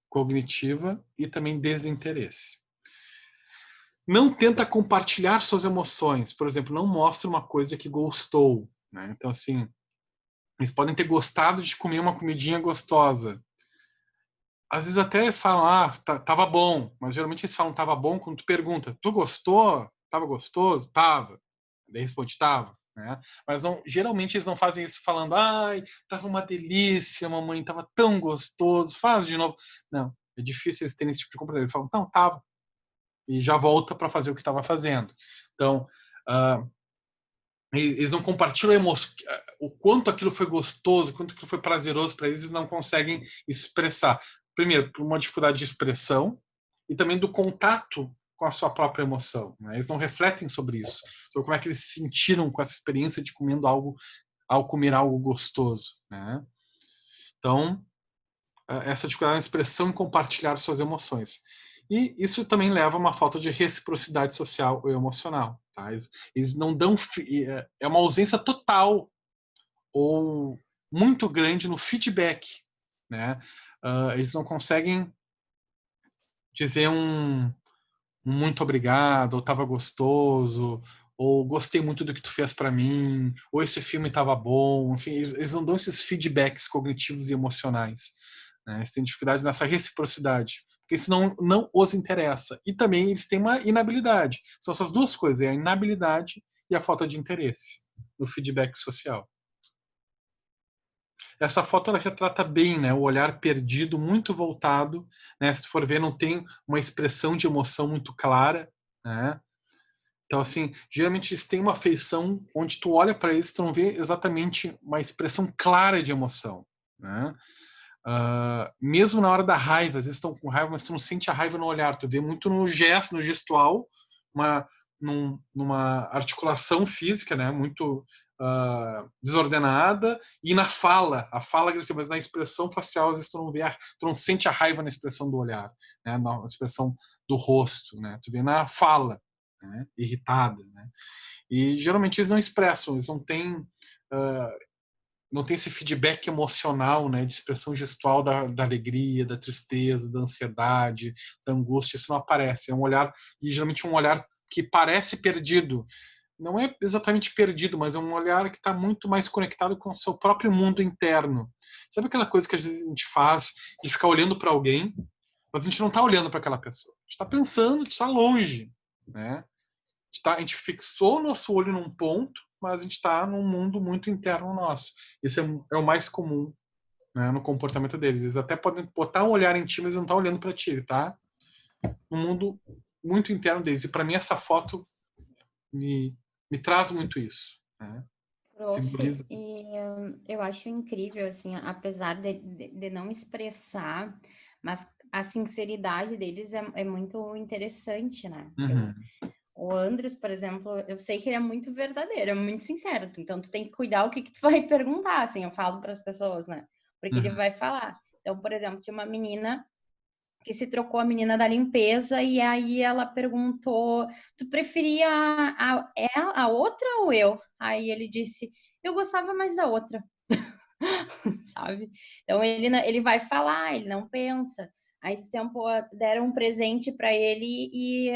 Speaker 1: cognitiva e também desinteresse. Não tenta compartilhar suas emoções, por exemplo, não mostra uma coisa que gostou, né? Então, assim, eles podem ter gostado de comer uma comidinha gostosa. Às vezes até falam, tava bom, mas geralmente eles falam tava bom quando tu pergunta, tu gostou? Tava gostoso? Tava. Daí responde, tava. Né? Mas não, geralmente eles não fazem isso falando, ai, tava uma delícia, mamãe, tava tão gostoso, faz de novo. Não, é difícil eles terem esse tipo de comportamento. Eles falam, não, tava. E já volta para fazer o que estava fazendo. Então, eles não compartilham o quanto aquilo foi gostoso, o quanto aquilo foi prazeroso para eles, eles não conseguem expressar. Primeiro, por uma dificuldade de expressão e também do contato com a sua própria emoção. Né? Eles não refletem sobre isso, sobre como é que eles se sentiram com essa experiência de comendo algo, ao comer algo gostoso. Né? Então, essa dificuldade na expressão e compartilhar suas emoções. E isso também leva a uma falta de reciprocidade social ou emocional. Tá? Eles não dão... É uma ausência total ou muito grande no feedback. Né? Eles não conseguem dizer um muito obrigado, ou estava gostoso, ou gostei muito do que tu fez para mim, ou esse filme estava bom. Enfim, eles não dão esses feedbacks cognitivos e emocionais. Né? Eles têm dificuldade nessa reciprocidade, porque isso não os interessa. E também eles têm uma inabilidade. São essas duas coisas, a inabilidade e a falta de interesse no feedback social. Essa foto ela retrata bem, né, o olhar perdido, muito voltado, né, se tu for ver, não tem uma expressão de emoção muito clara, né? Então, assim, geralmente eles têm uma feição onde tu olha para eles, tu não vê exatamente uma expressão clara de emoção, né? Mesmo na hora da raiva, às vezes estão com raiva, mas tu não sente a raiva no olhar, tu vê muito no gesto, no gestual, numa articulação física, né, muito desordenada, e na fala, a fala agressiva, mas na expressão facial, às vezes tu não sente a raiva na expressão do olhar, né, na expressão do rosto, né, tu vê na fala, né, irritada, né, e geralmente eles não expressam, eles não têm não tem esse feedback emocional, né, de expressão gestual da alegria, da tristeza, da ansiedade, da angústia. Isso não aparece. É um olhar, e geralmente um olhar que parece perdido. Não é exatamente perdido, mas é um olhar que está muito mais conectado com o seu próprio mundo interno. Sabe aquela coisa que às vezes a gente faz de ficar olhando para alguém, mas a gente não está olhando para aquela pessoa. A gente está pensando, a gente está longe, né? A gente fixou o nosso olho num ponto, mas a gente está num mundo muito interno nosso. Isso é o mais comum, né, no comportamento deles. Eles até podem botar um olhar em ti, mas não estão olhando para ti, tá? No mundo muito interno deles. E para mim essa foto me traz muito isso, né? Simboliza.
Speaker 5: E eu acho incrível, assim, apesar de não expressar, mas a sinceridade deles é muito interessante, né?
Speaker 1: Uhum.
Speaker 5: O Andres, por exemplo, eu sei que ele é muito verdadeiro, é muito sincero, então tu tem que cuidar o que tu vai perguntar, assim, eu falo para as pessoas, né? Porque ele vai falar. Então, por exemplo, tinha uma menina que se trocou, a menina da limpeza, e aí ela perguntou, tu preferia a outra ou eu? Aí ele disse, eu gostava mais da outra, sabe? Então ele vai falar, ele não pensa. Aí esse tempo deram um presente para ele e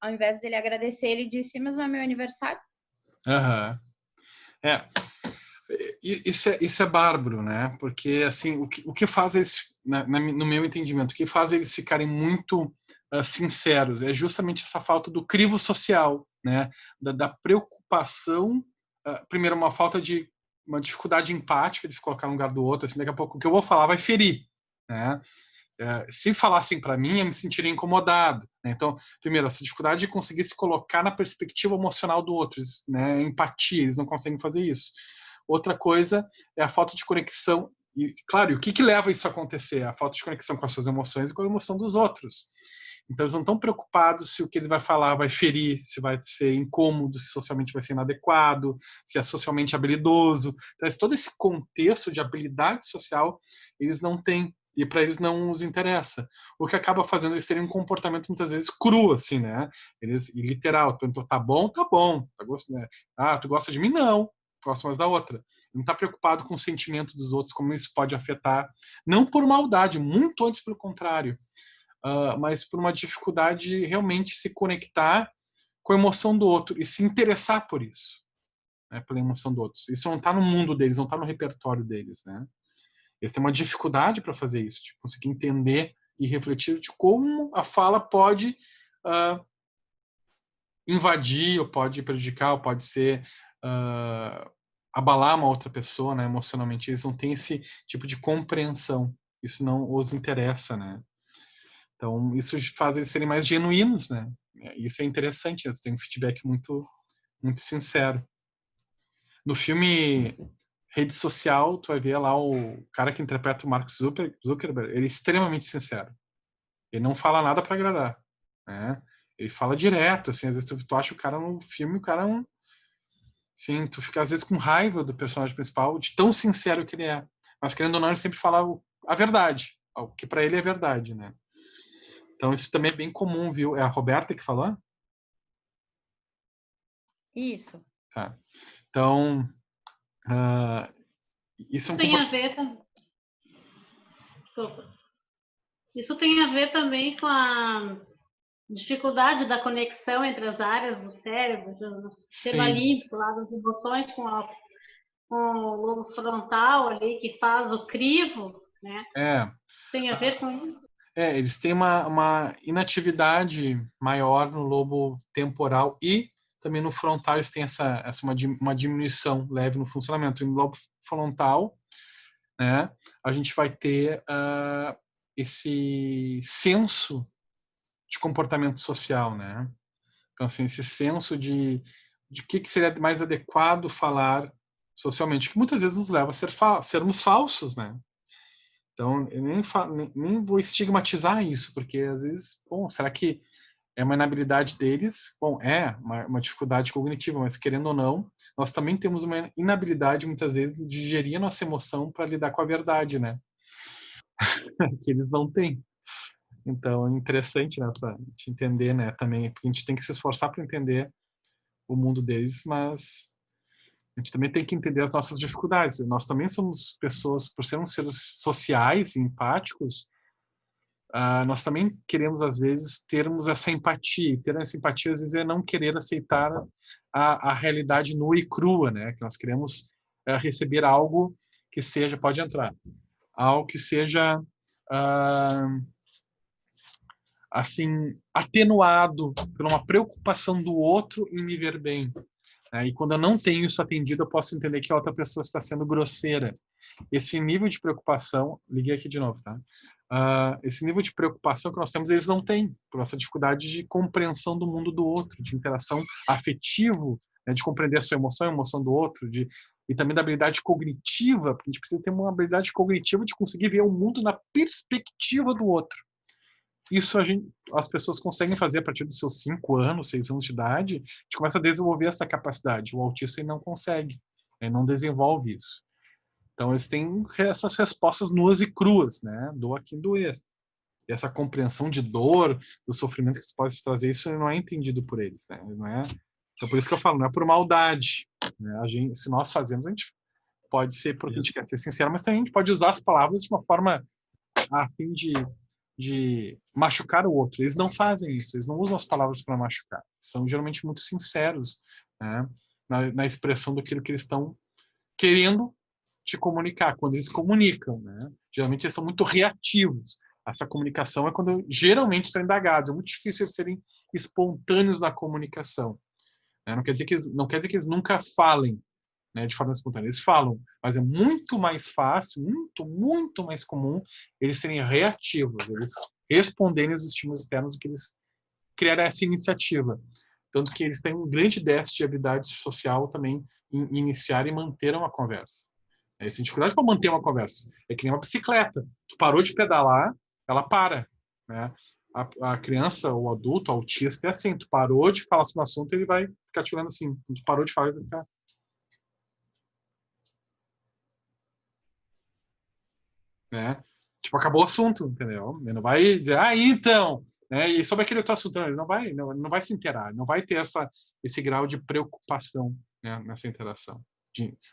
Speaker 5: ao invés dele agradecer, ele disse, mas não é meu aniversário?
Speaker 1: Uhum. Isso é bárbaro, né? Porque assim, o que faz eles, no meu entendimento, o que faz eles ficarem muito sinceros é justamente essa falta do crivo social, né? Da preocupação, primeiro uma dificuldade empática de se colocar no lugar do outro, assim, daqui a pouco o que eu vou falar vai ferir, né? Se falassem para mim, eu me sentiria incomodado, né? Então, primeiro, essa dificuldade de conseguir se colocar na perspectiva emocional do outro, né? Empatia, eles não conseguem fazer isso. Outra coisa é a falta de conexão. E, claro, e o que leva isso a acontecer? A falta de conexão com as suas emoções e com a emoção dos outros. Então, eles não estão preocupados se o que ele vai falar vai ferir, se vai ser incômodo, se socialmente vai ser inadequado, se é socialmente habilidoso. Então, todo esse contexto de habilidade social, eles não têm. E para eles não os interessa. O que acaba fazendo eles terem um comportamento muitas vezes cru, assim, né? E literal. Perguntou, tá bom? Tá bom. Tá gostando, né? Ah, tu gosta de mim? Não. Gosto mais da outra. Não está preocupado com o sentimento dos outros, como isso pode afetar. Não por maldade, muito antes pelo contrário. Mas por uma dificuldade de realmente se conectar com a emoção do outro e se interessar por isso, né? Pela emoção do outro. Isso não está no mundo deles, não está no repertório deles, né? Eles têm uma dificuldade para fazer isso, de conseguir entender e refletir de como a fala pode invadir, ou pode prejudicar, ou pode ser abalar uma outra pessoa, né, emocionalmente. Eles não têm esse tipo de compreensão. Isso não os interessa, né? Então, isso faz eles serem mais genuínos, né? Isso é interessante, né? Tem um feedback muito, muito sincero. No filme Rede Social, tu vai ver lá o cara que interpreta o Mark Zuckerberg, ele é extremamente sincero. Ele não fala nada para agradar, né? Ele fala direto, assim, às vezes tu acha o cara no filme, o cara é um... Sim, tu fica às vezes com raiva do personagem principal, de tão sincero que ele é. Mas querendo ou não, ele sempre fala a verdade, o que para ele é verdade, né? Então isso também é bem comum, viu? É a Roberta que falou?
Speaker 5: Isso.
Speaker 1: Tá. Então, isso é um
Speaker 6: tem a ver também. Isso tem a ver também com a dificuldade da conexão entre as áreas do cérebro, do sistema límbico, lá das emoções, com o lobo frontal ali, que faz o crivo, né? Tem a ver com isso?
Speaker 1: Eles têm uma inatividade maior no lobo temporal e também no frontal eles têm uma diminuição leve no funcionamento. No lobo frontal, né, a gente vai ter esse senso de comportamento social, né? Então, assim, esse senso de que seria mais adequado falar socialmente, que muitas vezes nos leva a sermos falsos, né? Então, eu nem vou estigmatizar isso, porque às vezes, bom, será que é uma inabilidade deles? Bom, é uma dificuldade cognitiva, mas querendo ou não, nós também temos uma inabilidade, muitas vezes, de gerir a nossa emoção para lidar com a verdade, né? Que eles não têm. Então, é interessante, né, a gente entender, né, também, porque a gente tem que se esforçar para entender o mundo deles, mas A gente também tem que entender as nossas dificuldades. Nós também somos pessoas, por sermos seres sociais e empáticos, nós também queremos, às vezes, termos essa empatia. E ter essa empatia, às vezes, é não querer aceitar a realidade nua e crua, né? Que nós queremos receber algo que seja, pode entrar, algo que seja, assim, atenuado por uma preocupação do outro em me ver bem. Né? E quando eu não tenho isso atendido, eu posso entender que a outra pessoa está sendo grosseira. Esse nível de preocupação, liguei aqui de novo, tá? Esse nível de preocupação que nós temos, eles não têm, por essa dificuldade de compreensão do mundo do outro, de interação afetivo, né, de compreender a sua emoção, a emoção do outro, e também da habilidade cognitiva, porque a gente precisa ter uma habilidade cognitiva de conseguir ver o mundo na perspectiva do outro. Isso as pessoas conseguem fazer a partir dos seus 5 anos, 6 anos de idade, a gente começa a desenvolver essa capacidade. O autista não consegue, não desenvolve isso. Então, eles têm essas respostas nuas e cruas, né? Doa quem doer. E essa compreensão de dor, do sofrimento que isso pode trazer, isso não é entendido por eles, né? Não é... Então, por isso que eu falo, não é por maldade. Né? Se nós fazemos, a gente pode ser porque a gente quer ser sincero, mas também a gente pode usar as palavras de uma forma a fim de machucar o outro. Eles não fazem isso, eles não usam as palavras para machucar. São geralmente muito sinceros, né? na expressão daquilo que eles estão querendo te comunicar, quando eles comunicam, né? Geralmente eles são muito reativos. Essa comunicação é quando geralmente são indagados. É muito difícil eles serem espontâneos na comunicação. Né? Não quer dizer que eles nunca falem, né, de forma espontânea. Eles falam, mas é muito mais fácil, muito mais comum eles serem reativos, eles responderem aos estímulos externos do que eles criarem essa iniciativa. Tanto que eles têm um grande déficit de habilidade social também em iniciar e manter uma conversa. Eles têm dificuldade para manter uma conversa. É que nem uma bicicleta. Tu parou de pedalar, ela para. Né? A criança, o adulto, o autista é assim. Tu parou de falar sobre um assunto, ele vai ficar te olhando assim. Tu parou de falar, ele vai ficar... Né? Tipo, acabou o assunto, entendeu? Ele não vai dizer, então... Né? E sobre aquele outro assunto, ele não vai se interar, não vai ter esse grau de preocupação, né, nessa interação,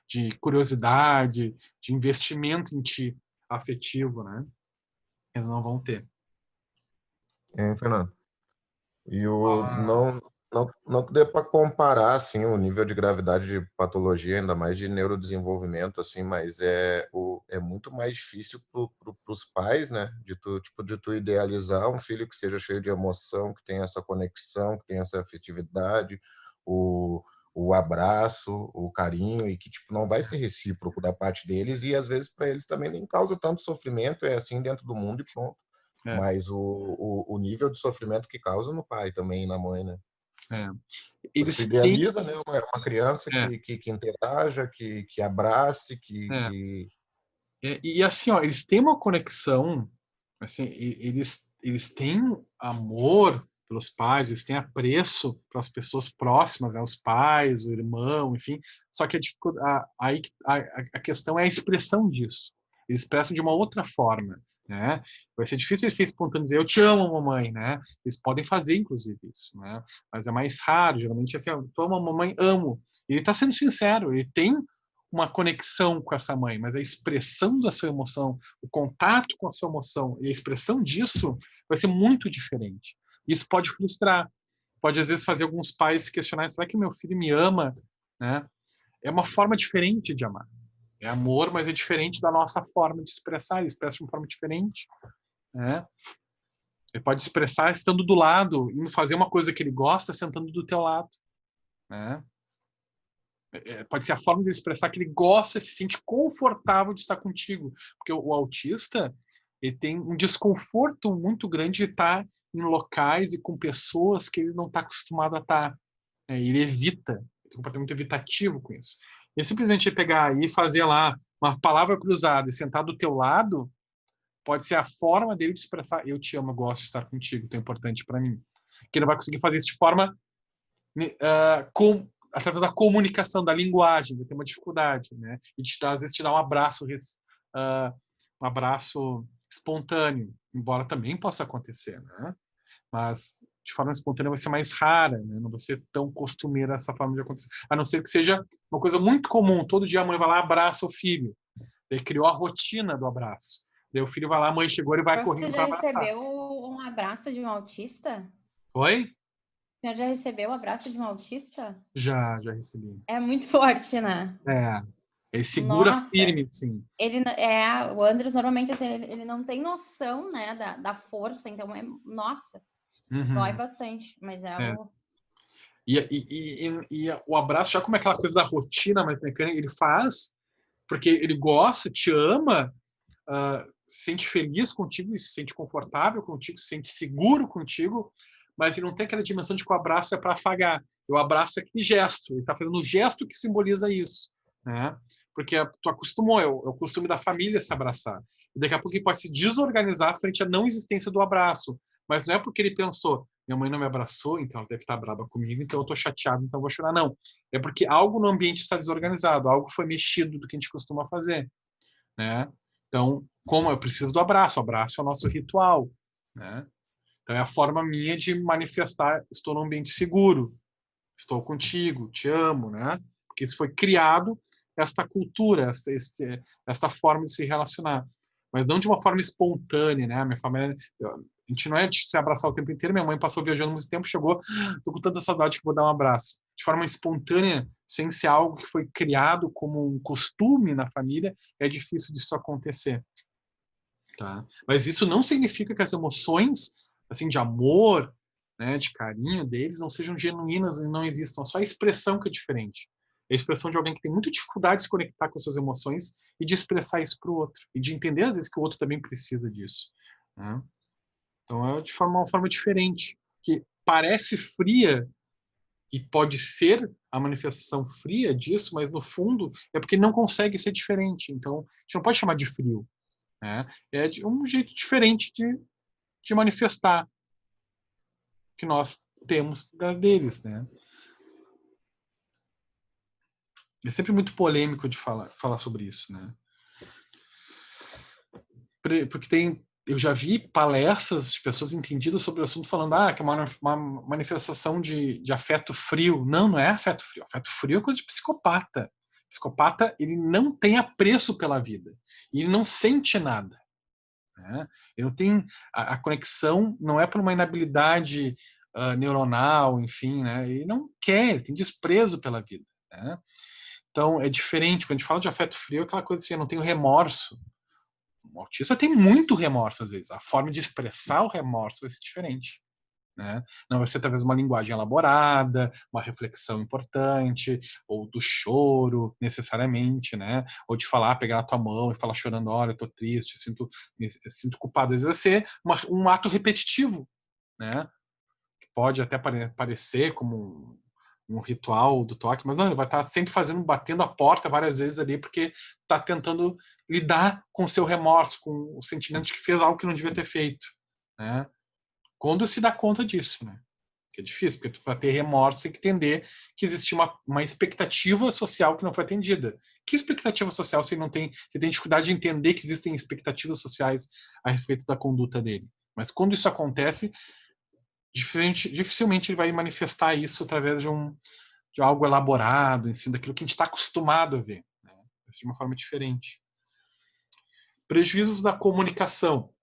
Speaker 1: de curiosidade, de investimento em ti, afetivo, né? Eles não vão ter.
Speaker 4: Fernando. E não dê para comparar assim o nível de gravidade de patologia, ainda mais de neurodesenvolvimento, assim, mas é muito mais difícil para os pais, né, de tu idealizar um filho que seja cheio de emoção, que tenha essa conexão, que tenha essa afetividade, o abraço, o carinho, e que tipo não vai ser recíproco da parte deles, e às vezes para eles também nem causa tanto sofrimento, é assim dentro do mundo e pronto. Mas o nível de sofrimento que causa no pai também e na mãe, né?
Speaker 1: Eles
Speaker 4: idealiza, né, uma criança que interaja, que abrace,
Speaker 1: E assim, ó, eles têm uma conexão, assim, eles têm amor pelos pais, eles têm apreço para as pessoas próximas, né, os pais, o irmão, enfim. Só que a questão é a expressão disso. Eles expressam de uma outra forma, né? Vai ser difícil eles ser espontâneos dizer, eu te amo, mamãe, né? Eles podem fazer, inclusive, isso, né? Mas é mais raro, geralmente, assim, eu amo, mamãe, amo. Ele está sendo sincero, ele tem uma conexão com essa mãe, mas a expressão da sua emoção, o contato com a sua emoção e a expressão disso vai ser muito diferente. Isso pode frustrar, pode às vezes fazer alguns pais se questionarem, será que meu filho me ama? Né? É uma forma diferente de amar. É amor, mas é diferente da nossa forma de expressar, ele expressa de uma forma diferente. Né? Ele pode expressar estando do lado, indo fazer uma coisa que ele gosta, sentando do teu lado. Né? Pode ser a forma de expressar que ele gosta, se sente confortável de estar contigo. Porque o autista, ele tem um desconforto muito grande de estar em locais e com pessoas que ele não está acostumado a estar. Ele evita, ele tem um comportamento evitativo com isso. E simplesmente pegar e fazer lá uma palavra cruzada e sentar do teu lado, pode ser a forma dele de expressar, eu te amo, eu gosto de estar contigo, tu é importante para mim. Que ele vai conseguir fazer isso de forma através da comunicação, da linguagem, vai ter uma dificuldade, né? E às vezes te dá um abraço espontâneo, embora também possa acontecer, né? Mas de forma espontânea vai ser mais rara, né? Não vai ser tão costumeira essa forma de acontecer. A não ser que seja uma coisa muito comum. Todo dia a mãe vai lá e abraça o filho. Daí criou a rotina do abraço. Daí o filho vai lá, a mãe chegou e vai correndo para abraçar.
Speaker 5: Você já recebeu um abraço de um autista?
Speaker 1: Oi?
Speaker 5: O senhor já recebeu o abraço de um autista?
Speaker 1: Já recebi.
Speaker 5: É muito forte, né?
Speaker 1: Ele segura
Speaker 5: Nossa.
Speaker 1: firme, sim.
Speaker 5: O Andres, normalmente, assim, ele não tem noção, né, da força, então, nossa, dói bastante, mas é algo...
Speaker 1: E o abraço, já como é aquela coisa da rotina mais mecânica, ele faz porque ele gosta, te ama, se sente feliz contigo, se sente confortável contigo, se sente seguro contigo, mas ele não tem aquela dimensão de que o abraço é para afagar. O abraço é aquele gesto, ele está fazendo um gesto que simboliza isso, né? Porque tu acostumou, é o costume da família se abraçar. E daqui a pouco ele pode se desorganizar frente à não existência do abraço. Mas não é porque ele pensou, minha mãe não me abraçou, então ela deve estar brava comigo, então eu estou chateado, então eu vou chorar. Não. É porque algo no ambiente está desorganizado, algo foi mexido do que a gente costuma fazer, né? Então, como eu preciso do abraço? O abraço é o nosso ritual, né? Então é a forma minha de manifestar, estou num ambiente seguro, estou contigo, te amo, né? Porque isso foi criado, esta cultura, esta forma de se relacionar. Mas não de uma forma espontânea, né? Minha família, a gente não é de se abraçar o tempo inteiro. Minha mãe passou viajando muito tempo, chegou, tô com tanta saudade que vou dar um abraço. De forma espontânea, sem ser algo que foi criado como um costume na família, é difícil disso acontecer. Tá? Mas isso não significa que as emoções, assim, de amor, né, de carinho deles não sejam genuínas e não existam. Só a expressão que é diferente. É a expressão de alguém que tem muita dificuldade de se conectar com suas emoções e de expressar isso para o outro. E de entender, às vezes, que o outro também precisa disso. Né? Então, é de uma forma diferente. Que parece fria e pode ser a manifestação fria disso, mas, no fundo, é porque não consegue ser diferente. Então, a gente não pode chamar de frio. Né? É de um jeito diferente de manifestar que nós temos deles, né? É sempre muito polêmico de falar sobre isso, né? Porque eu já vi palestras de pessoas entendidas sobre o assunto falando que é uma manifestação de afeto frio. Não é afeto frio. Afeto frio é coisa de psicopata. O psicopata, ele não tem apreço pela vida. E ele não sente nada. Né? Ele não tem a conexão, não é por uma inabilidade neuronal, enfim, né? Ele não quer, ele tem desprezo pela vida. Né? Então, é diferente. Quando a gente fala de afeto frio, é aquela coisa assim, eu não tenho remorso. O autista tem muito remorso, às vezes. A forma de expressar o remorso vai ser diferente. Né? Não vai ser talvez uma linguagem elaborada, uma reflexão importante, ou do choro, necessariamente, né? Ou de falar, pegar na tua mão e falar chorando, olha, eu tô triste, sinto culpado. Às vezes vai ser um ato repetitivo, né? Pode até parecer como um ritual do toque, mas não, ele vai estar sempre batendo a porta várias vezes ali, porque está tentando lidar com o seu remorso, com o sentimento de que fez algo que não devia ter feito, né? Quando se dá conta disso, né? Que é difícil, porque para ter remorso tem que entender que existe uma expectativa social que não foi atendida. Que expectativa social você não tem? Você tem dificuldade de entender que existem expectativas sociais a respeito da conduta dele. Mas quando isso acontece, dificilmente ele vai manifestar isso através de algo elaborado, ensino daquilo que a gente está acostumado a ver, né? De uma forma diferente. Prejuízos da comunicação.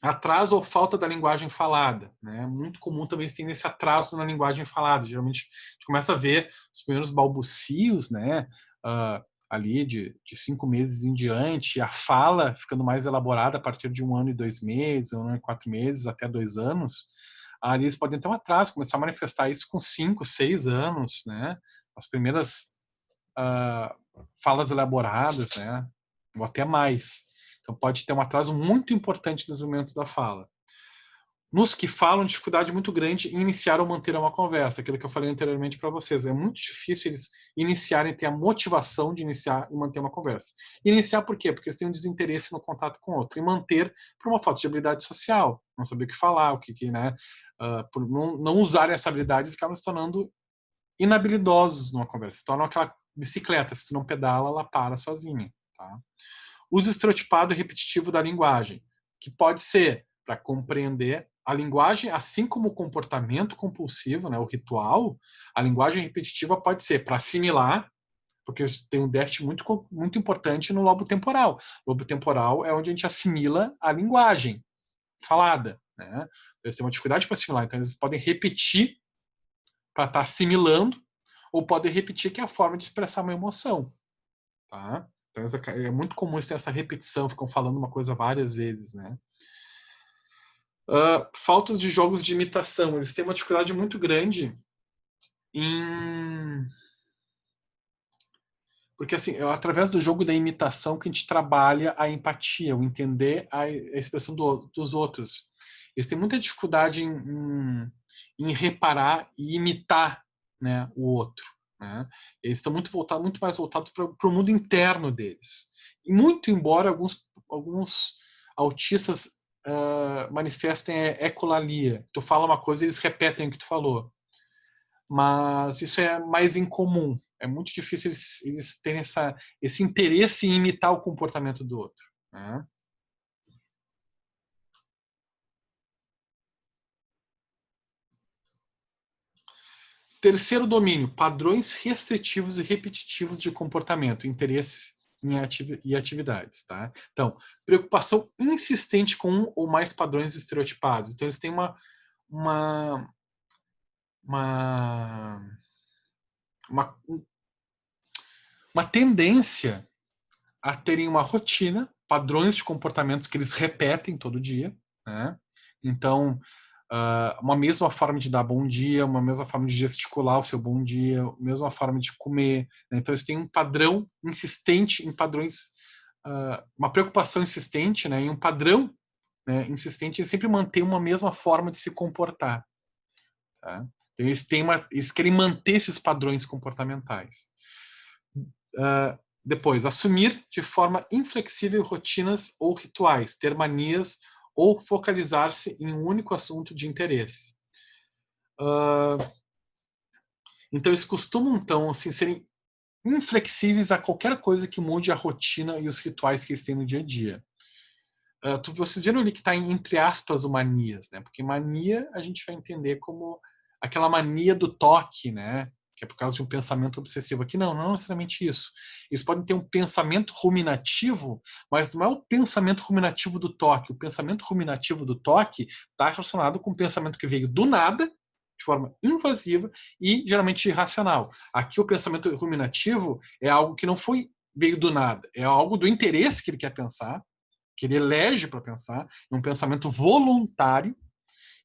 Speaker 1: Atraso ou falta da linguagem falada. Né? Muito comum também tem esse atraso na linguagem falada. Geralmente a gente começa a ver os primeiros balbucios, né? Ali de 5 meses em diante, a fala ficando mais elaborada a partir de 1 ano e 2 meses, 1 ano e 4 meses, até 2 anos. Ali eles podem ter um atraso, começar a manifestar isso com 5, 6 anos, né? As primeiras falas elaboradas, né? Ou até mais. Então pode ter um atraso muito importante no desenvolvimento da fala. Nos que falam, dificuldade muito grande em iniciar ou manter uma conversa, aquilo que eu falei anteriormente para vocês. É muito difícil eles iniciarem, ter a motivação de iniciar e manter uma conversa. Iniciar por quê? Porque eles têm um desinteresse no contato com o outro. E manter por uma falta de habilidade social. Não saber o que falar, né? Por não usarem essa habilidade, eles acabam se tornando inabilidosos numa conversa. Se tornam aquela bicicleta, se tu não pedala, ela para sozinha. Tá? Uso estereotipado e repetitivo da linguagem, que pode ser para compreender a linguagem, assim como o comportamento compulsivo, né, o ritual, a linguagem repetitiva pode ser para assimilar, porque tem um déficit muito importante no lobo temporal. O lobo temporal é onde a gente assimila a linguagem falada, né? Eles têm uma dificuldade para assimilar, então eles podem repetir para estar assimilando, ou podem repetir que é a forma de expressar uma emoção. Tá? Então é muito comum eles terem essa repetição, ficam falando uma coisa várias vezes, né? Faltas de jogos de imitação. Eles têm uma dificuldade muito grande em... Porque, assim, é através do jogo da imitação que a gente trabalha a empatia, o entender a expressão dos outros. Eles têm muita dificuldade em reparar e imitar, né, o outro. Né? Eles estão muito mais voltados para o mundo interno deles. E muito embora alguns autistas manifestem ecolalia. Tu fala uma coisa e eles repetem o que tu falou. Mas isso é mais incomum. É muito difícil eles terem esse interesse em imitar o comportamento do outro. Né? Terceiro domínio, padrões restritivos e repetitivos de comportamento, interesse e atividades. Tá? Então, preocupação insistente com um ou mais padrões estereotipados. Então, eles têm uma tendência a terem uma rotina, padrões de comportamentos que eles repetem todo dia. Né? Então, uma mesma forma de dar bom dia, uma mesma forma de gesticular o seu bom dia, a mesma forma de comer. Né? Então, eles têm um padrão insistente em padrões, uma preocupação insistente, né? Em um padrão, né, insistente em sempre manter uma mesma forma de se comportar. Tá? Então, eles querem manter esses padrões comportamentais. Depois, assumir de forma inflexível rotinas ou rituais, ter manias ou focalizar-se em um único assunto de interesse. Então, eles costumam, então, assim, serem inflexíveis a qualquer coisa que mude a rotina e os rituais que eles têm no dia a dia. Vocês viram ali que está entre aspas o manias, né? Porque mania a gente vai entender como aquela mania do toque, né? Que é por causa de um pensamento obsessivo. Aqui não necessariamente isso. Eles podem ter um pensamento ruminativo, mas não é o pensamento ruminativo do toque. O pensamento ruminativo do toque está relacionado com um pensamento que veio do nada, de forma invasiva e geralmente irracional. Aqui o pensamento ruminativo é algo que não veio do nada, é algo do interesse que ele quer pensar, que ele elege para pensar, é um pensamento voluntário,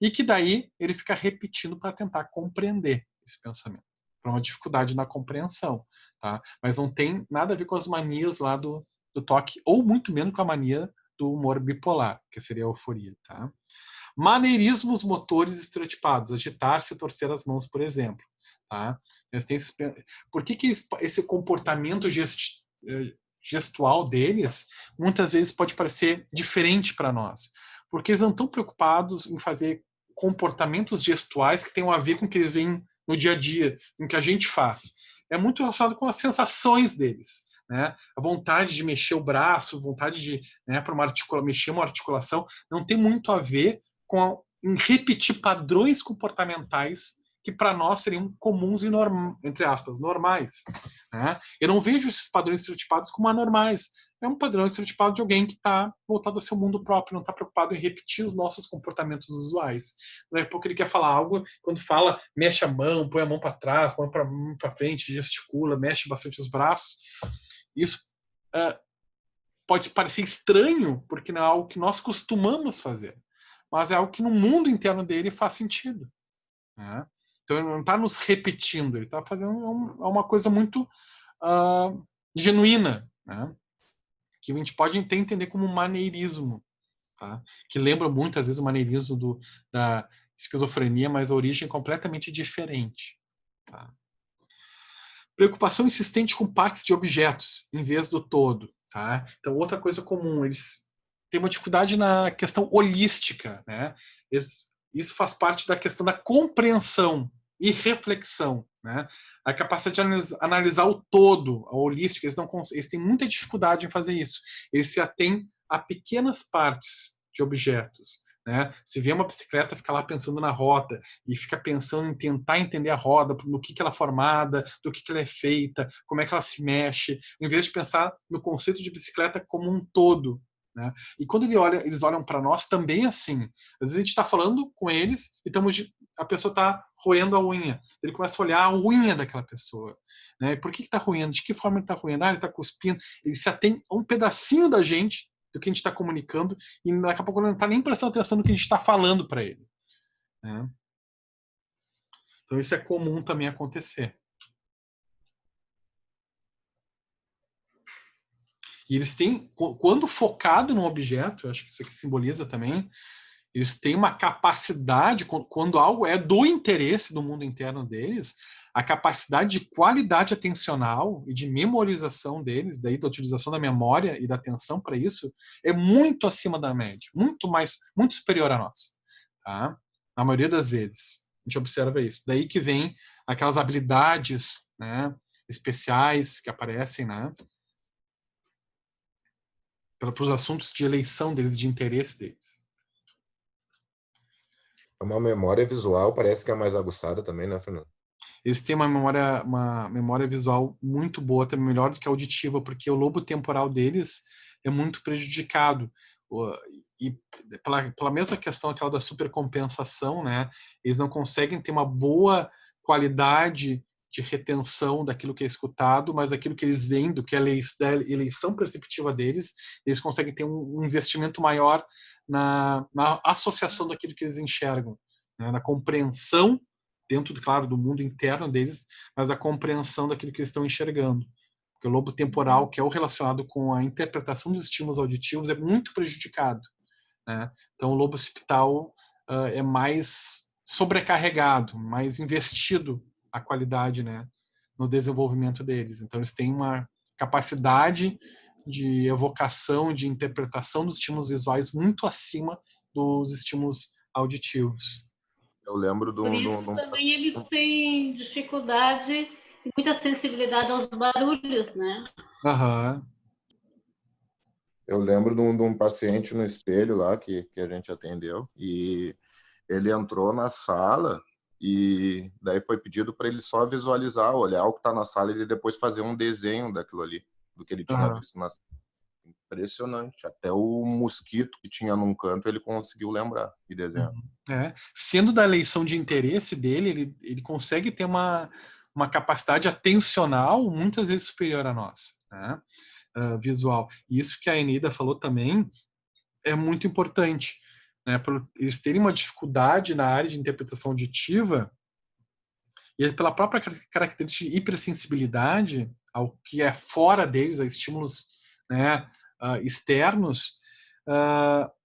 Speaker 1: e que daí ele fica repetindo para tentar compreender esse pensamento, para uma dificuldade na compreensão. Tá? Mas não tem nada a ver com as manias lá do toque, ou muito menos com a mania do humor bipolar, que seria a euforia. Tá? Maneirismos motores estereotipados, agitar-se e torcer as mãos, por exemplo. Tá? Por que esse comportamento gestual deles muitas vezes pode parecer diferente para nós? Porque eles não estão preocupados em fazer comportamentos gestuais que tenham a ver com o que eles veem no dia a dia, com o que a gente faz. É muito relacionado com as sensações deles. Né? A vontade de mexer o braço, vontade de, né, mexer uma articulação, não tem muito a ver em repetir padrões comportamentais que para nós seriam comuns e, entre aspas, normais. Né? Eu não vejo esses padrões estereotipados como anormais. É um padrão estereotipado de alguém que está voltado ao seu mundo próprio, não está preocupado em repetir os nossos comportamentos usuais. Daqui a pouco ele quer falar algo, quando fala, mexe a mão, põe a mão para trás, põe para frente, gesticula, mexe bastante os braços. Isso pode parecer estranho, porque não é algo que nós costumamos fazer, mas é algo que no mundo interno dele faz sentido. Né? Então ele não está nos repetindo, ele está fazendo uma coisa muito genuína, né? Que a gente pode entender como um maneirismo, tá? Que lembra muito, às vezes, o maneirismo da esquizofrenia, mas a origem é completamente diferente. Tá? Preocupação insistente com partes de objetos, em vez do todo. Tá? Então, outra coisa comum, eles têm uma dificuldade na questão holística. Né? Isso faz parte da questão da compreensão e reflexão. Né? A capacidade de analisar o todo, a holística, eles têm muita dificuldade em fazer isso. Eles se atêm a pequenas partes de objetos. né? Se vê uma bicicleta, fica lá pensando na roda e fica pensando em tentar entender a roda, no que ela é formada, do que ela é feita, como é que ela se mexe, em vez de pensar no conceito de bicicleta como um todo, né? E quando eles olham para nós também assim. Às vezes a gente está falando com eles e a pessoa está roendo a unha. Ele começa a olhar a unha daquela pessoa, né? Por que está roendo? De que forma ele está roendo? Ele está cuspindo. Ele se atém a um pedacinho da gente, do que a gente está comunicando, e daqui a pouco ele não está nem prestando atenção no que a gente está falando para ele, né? Então isso é comum também acontecer. E eles têm, quando focado no objeto, eu acho que isso aqui simboliza também, eles têm uma capacidade, quando algo é do interesse do mundo interno deles, a capacidade de qualidade atencional e de memorização deles, daí da utilização da memória e da atenção para isso, é muito acima da média, muito superior a nós, tá? Na maioria das vezes, a gente observa isso. Daí que vem aquelas habilidades, né, especiais que aparecem, né, para os assuntos de eleição deles, de interesse deles.
Speaker 4: Uma memória visual parece que é mais aguçada também, né, Fernando?
Speaker 1: Eles têm uma memória visual muito boa, até melhor do que a auditiva, porque o lobo temporal deles é muito prejudicado. E pela mesma questão aquela da supercompensação, né, eles não conseguem ter uma boa qualidade de retenção daquilo que é escutado, mas aquilo que eles veem, do que é da eleição perceptiva deles, eles conseguem ter um investimento maior na associação daquilo que eles enxergam, né, na compreensão dentro, claro, do mundo interno deles, mas a compreensão daquilo que eles estão enxergando. Porque o lobo temporal, que é o relacionado com a interpretação dos estímulos auditivos, é muito prejudicado, né? Então, o lobo occipital é mais sobrecarregado, mais investido a qualidade, né, no desenvolvimento deles. Então, eles têm uma capacidade de evocação, de interpretação dos estímulos visuais muito acima dos estímulos auditivos.
Speaker 4: Eu lembro
Speaker 6: Por isso também eles têm dificuldade e muita sensibilidade aos barulhos, né?
Speaker 1: Aham.
Speaker 4: Eu lembro de um paciente no espelho lá que a gente atendeu e ele entrou na sala e daí foi pedido para ele só visualizar, olhar o que está na sala e depois fazer um desenho daquilo ali, do que ele tinha visto na sala. Impressionante. Até o mosquito que tinha num canto ele conseguiu lembrar e desenhar.
Speaker 1: Sendo da eleição de interesse dele, ele consegue ter uma capacidade atencional muitas vezes superior a nossa, né? Visual. E isso que a Eneida falou também é muito importante, né? Por eles terem uma dificuldade na área de interpretação auditiva e pela própria característica de hipersensibilidade ao que é fora deles, a estímulos, né, externos,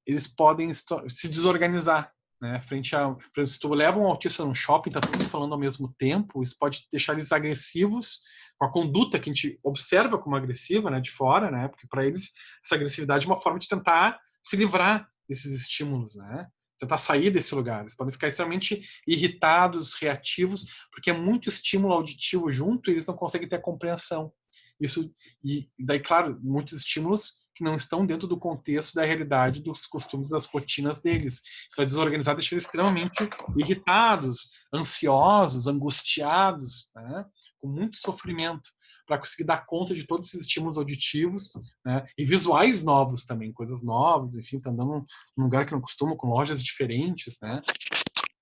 Speaker 1: eles podem se desorganizar, né, frente a, por exemplo, se tu leva um autista no shopping, tá todo mundo falando ao mesmo tempo, isso pode deixar eles agressivos, com a conduta que a gente observa como agressiva, né, de fora, né, porque para eles essa agressividade é uma forma de tentar se livrar desses estímulos, né, tentar sair desse lugar. Eles podem ficar extremamente irritados, reativos, porque é muito estímulo auditivo junto e eles não conseguem ter a compreensão. Isso, e daí, claro, muitos estímulos que não estão dentro do contexto da realidade dos costumes, das rotinas deles. Isso vai desorganizar, deixar eles extremamente irritados, ansiosos, angustiados, né? Com muito sofrimento, para conseguir dar conta de todos esses estímulos auditivos, né? E visuais novos também, coisas novas, enfim, tá andando num lugar que não costuma, com lojas diferentes, né?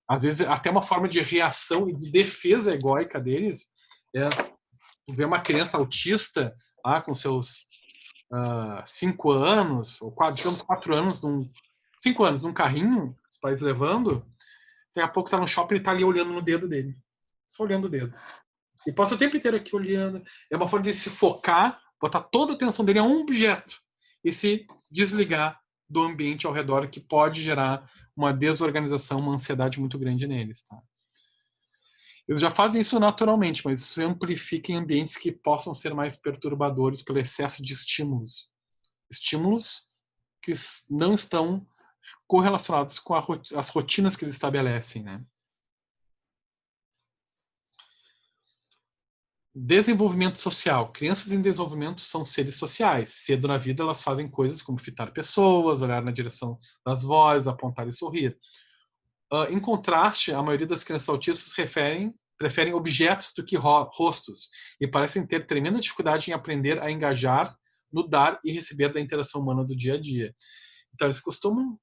Speaker 1: Às vezes até uma forma de reação e de defesa egóica deles é ver uma criança autista lá com seus 5 anos, ou digamos 4 anos, 5 anos, num carrinho, os pais levando, daqui a pouco tá no shopping e tá ali olhando no dedo dele. Só olhando o dedo. E passa o tempo inteiro aqui olhando. É uma forma de se focar, botar toda a atenção dele a um objeto e se desligar do ambiente ao redor, que pode gerar uma desorganização, uma ansiedade muito grande neles, tá? Eles já fazem isso naturalmente, mas isso amplifica em ambientes que possam ser mais perturbadores pelo excesso de estímulos. Estímulos que não estão correlacionados com as rotinas que eles estabelecem, né? Desenvolvimento social. Crianças em desenvolvimento são seres sociais. Cedo na vida elas fazem coisas como fitar pessoas, olhar na direção das vozes, apontar e sorrir. Em contraste, a maioria das crianças autistas preferem objetos do que rostos e parecem ter tremenda dificuldade em aprender a engajar no dar e receber da interação humana do dia a dia. Então, eles costumam,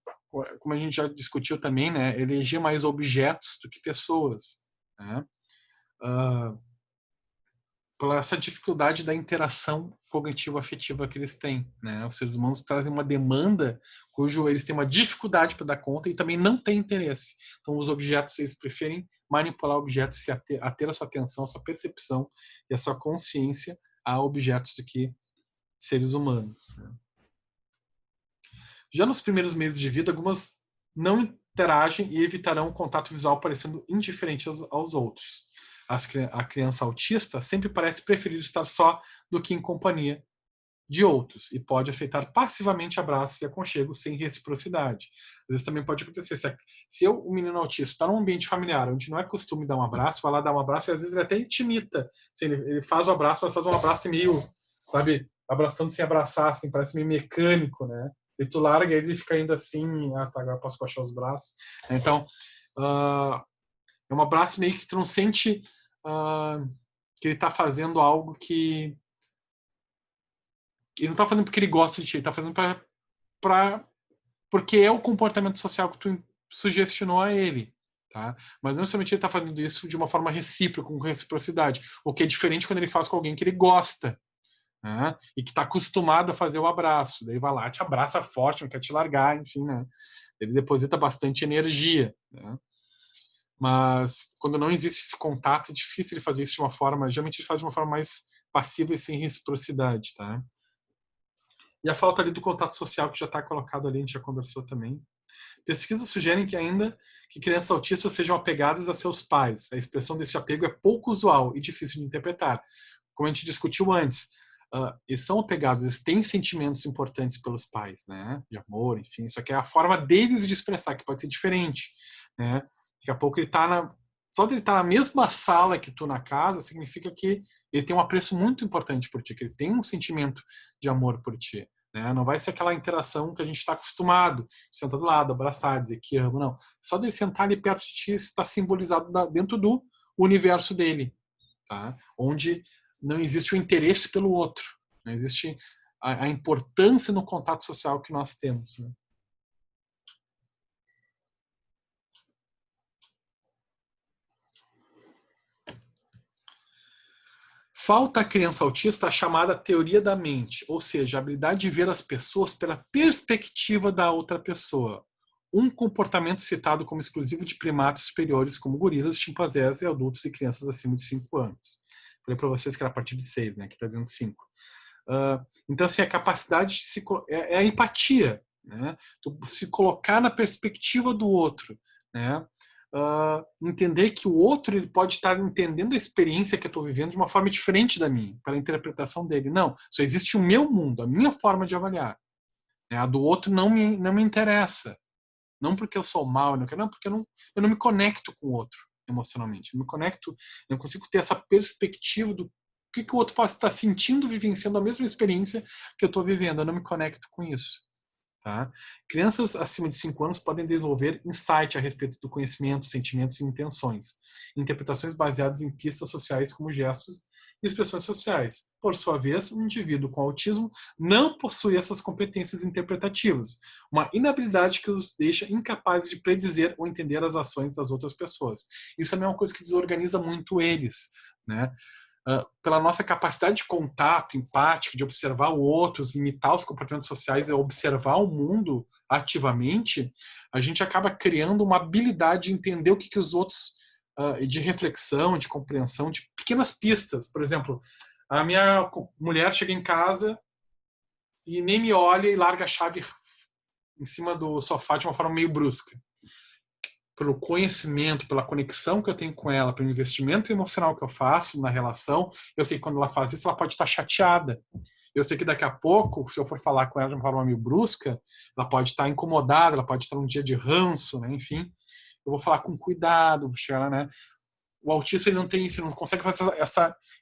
Speaker 1: como a gente já discutiu também, né, eleger mais objetos do que pessoas, né? Por essa dificuldade da interação cognitivo-afetiva que eles têm, né? Os seres humanos trazem uma demanda cujo eles têm uma dificuldade para dar conta e também não têm interesse. Então, os objetos, eles preferem manipular objetos, a ter a sua atenção, a sua percepção e a sua consciência a objetos do que seres humanos, né? Já nos primeiros meses de vida, algumas não interagem e evitarão o contato visual parecendo indiferente aos outros. A criança autista sempre parece preferir estar só do que em companhia de outros e pode aceitar passivamente abraços e aconchegos sem reciprocidade. Às vezes também pode acontecer, se o menino autista está num ambiente familiar onde não é costume dar um abraço, vai lá dar um abraço e às vezes ele até intimita. Assim, ele faz o abraço, mas faz um abraço meio, sabe, abraçando sem abraçar, assim, parece meio mecânico, né? E tu larga ele fica ainda assim, tá, agora posso baixar os braços. Então, é um abraço meio que tu não sente que ele está fazendo algo que... Ele não está fazendo porque ele gosta de ti, ele está fazendo porque é o comportamento social que tu sugestionou a ele. Tá? Mas não necessariamente ele está fazendo isso de uma forma recíproca, com reciprocidade. O que é diferente quando ele faz com alguém que ele gosta. Né? E que está acostumado a fazer o abraço. Daí vai lá, te abraça forte, não quer te largar, enfim. Né? Ele deposita bastante energia. Né? Mas quando não existe esse contato, é difícil ele fazer isso de uma forma... Geralmente ele faz de uma forma mais passiva e sem reciprocidade. Tá? E a falta ali do contato social que já está colocado ali, a gente já conversou também. Pesquisas sugerem que ainda que crianças autistas sejam apegadas a seus pais. A expressão desse apego é pouco usual e difícil de interpretar. Como a gente discutiu antes, eles são apegados, eles têm sentimentos importantes pelos pais, né? De amor, enfim. Só que é a forma deles de expressar, que pode ser diferente. Né? Daqui a pouco ele está só de ele estar na mesma sala que tu na casa, significa que ele tem um apreço muito importante por ti, que ele tem um sentimento de amor por ti. Né? Não vai ser aquela interação que a gente está acostumado, sentar do lado, abraçar, dizer que amo, não. Só dele sentar ali perto de ti está simbolizado dentro do universo dele, tá? Onde não existe o interesse pelo outro, não existe a importância no contato social que nós temos. Né? Falta à criança autista a chamada teoria da mente, ou seja, a habilidade de ver as pessoas pela perspectiva da outra pessoa. Um comportamento citado como exclusivo de primatas superiores, como gorilas, chimpanzés e adultos e crianças acima de 5 anos. Falei para vocês que era a partir de 6, né? Aqui está dizendo 5. Então, assim, a capacidade de é a empatia, né? Tu se colocar na perspectiva do outro, né? Entender que o outro ele pode estar entendendo a experiência que eu estou vivendo de uma forma diferente da minha, pela interpretação dele. Não, só existe o meu mundo, a minha forma de avaliar. A do outro não me interessa. Não porque eu sou mal, não porque eu não me conecto com o outro emocionalmente. Eu não consigo ter essa perspectiva do que o outro pode estar sentindo, vivenciando a mesma experiência que eu estou vivendo. Eu não me conecto com isso. Tá? Crianças acima de 5 anos podem desenvolver insight a respeito do conhecimento, sentimentos e intenções. Interpretações baseadas em pistas sociais como gestos e expressões sociais. Por sua vez, um indivíduo com autismo não possui essas competências interpretativas, uma inabilidade que os deixa incapazes de predizer ou entender as ações das outras pessoas. Isso também é uma coisa que desorganiza muito eles, né? Pela nossa capacidade de contato empático, de observar o outro, imitar os comportamentos sociais e observar o mundo ativamente, a gente acaba criando uma habilidade de entender o que os outros, de reflexão, de compreensão, de pequenas pistas. Por exemplo, a minha mulher chega em casa e nem me olha e larga a chave em cima do sofá de uma forma meio brusca. Pelo conhecimento, pela conexão que eu tenho com ela, pelo investimento emocional que eu faço na relação, eu sei que quando ela faz isso, ela pode estar chateada. Eu sei que daqui a pouco, se eu for falar com ela de uma forma meio brusca, ela pode estar incomodada, ela pode estar num dia de ranço, né? Enfim, eu vou falar com cuidado, vou chegar, né? o autista ele não tem isso, ele não consegue fazer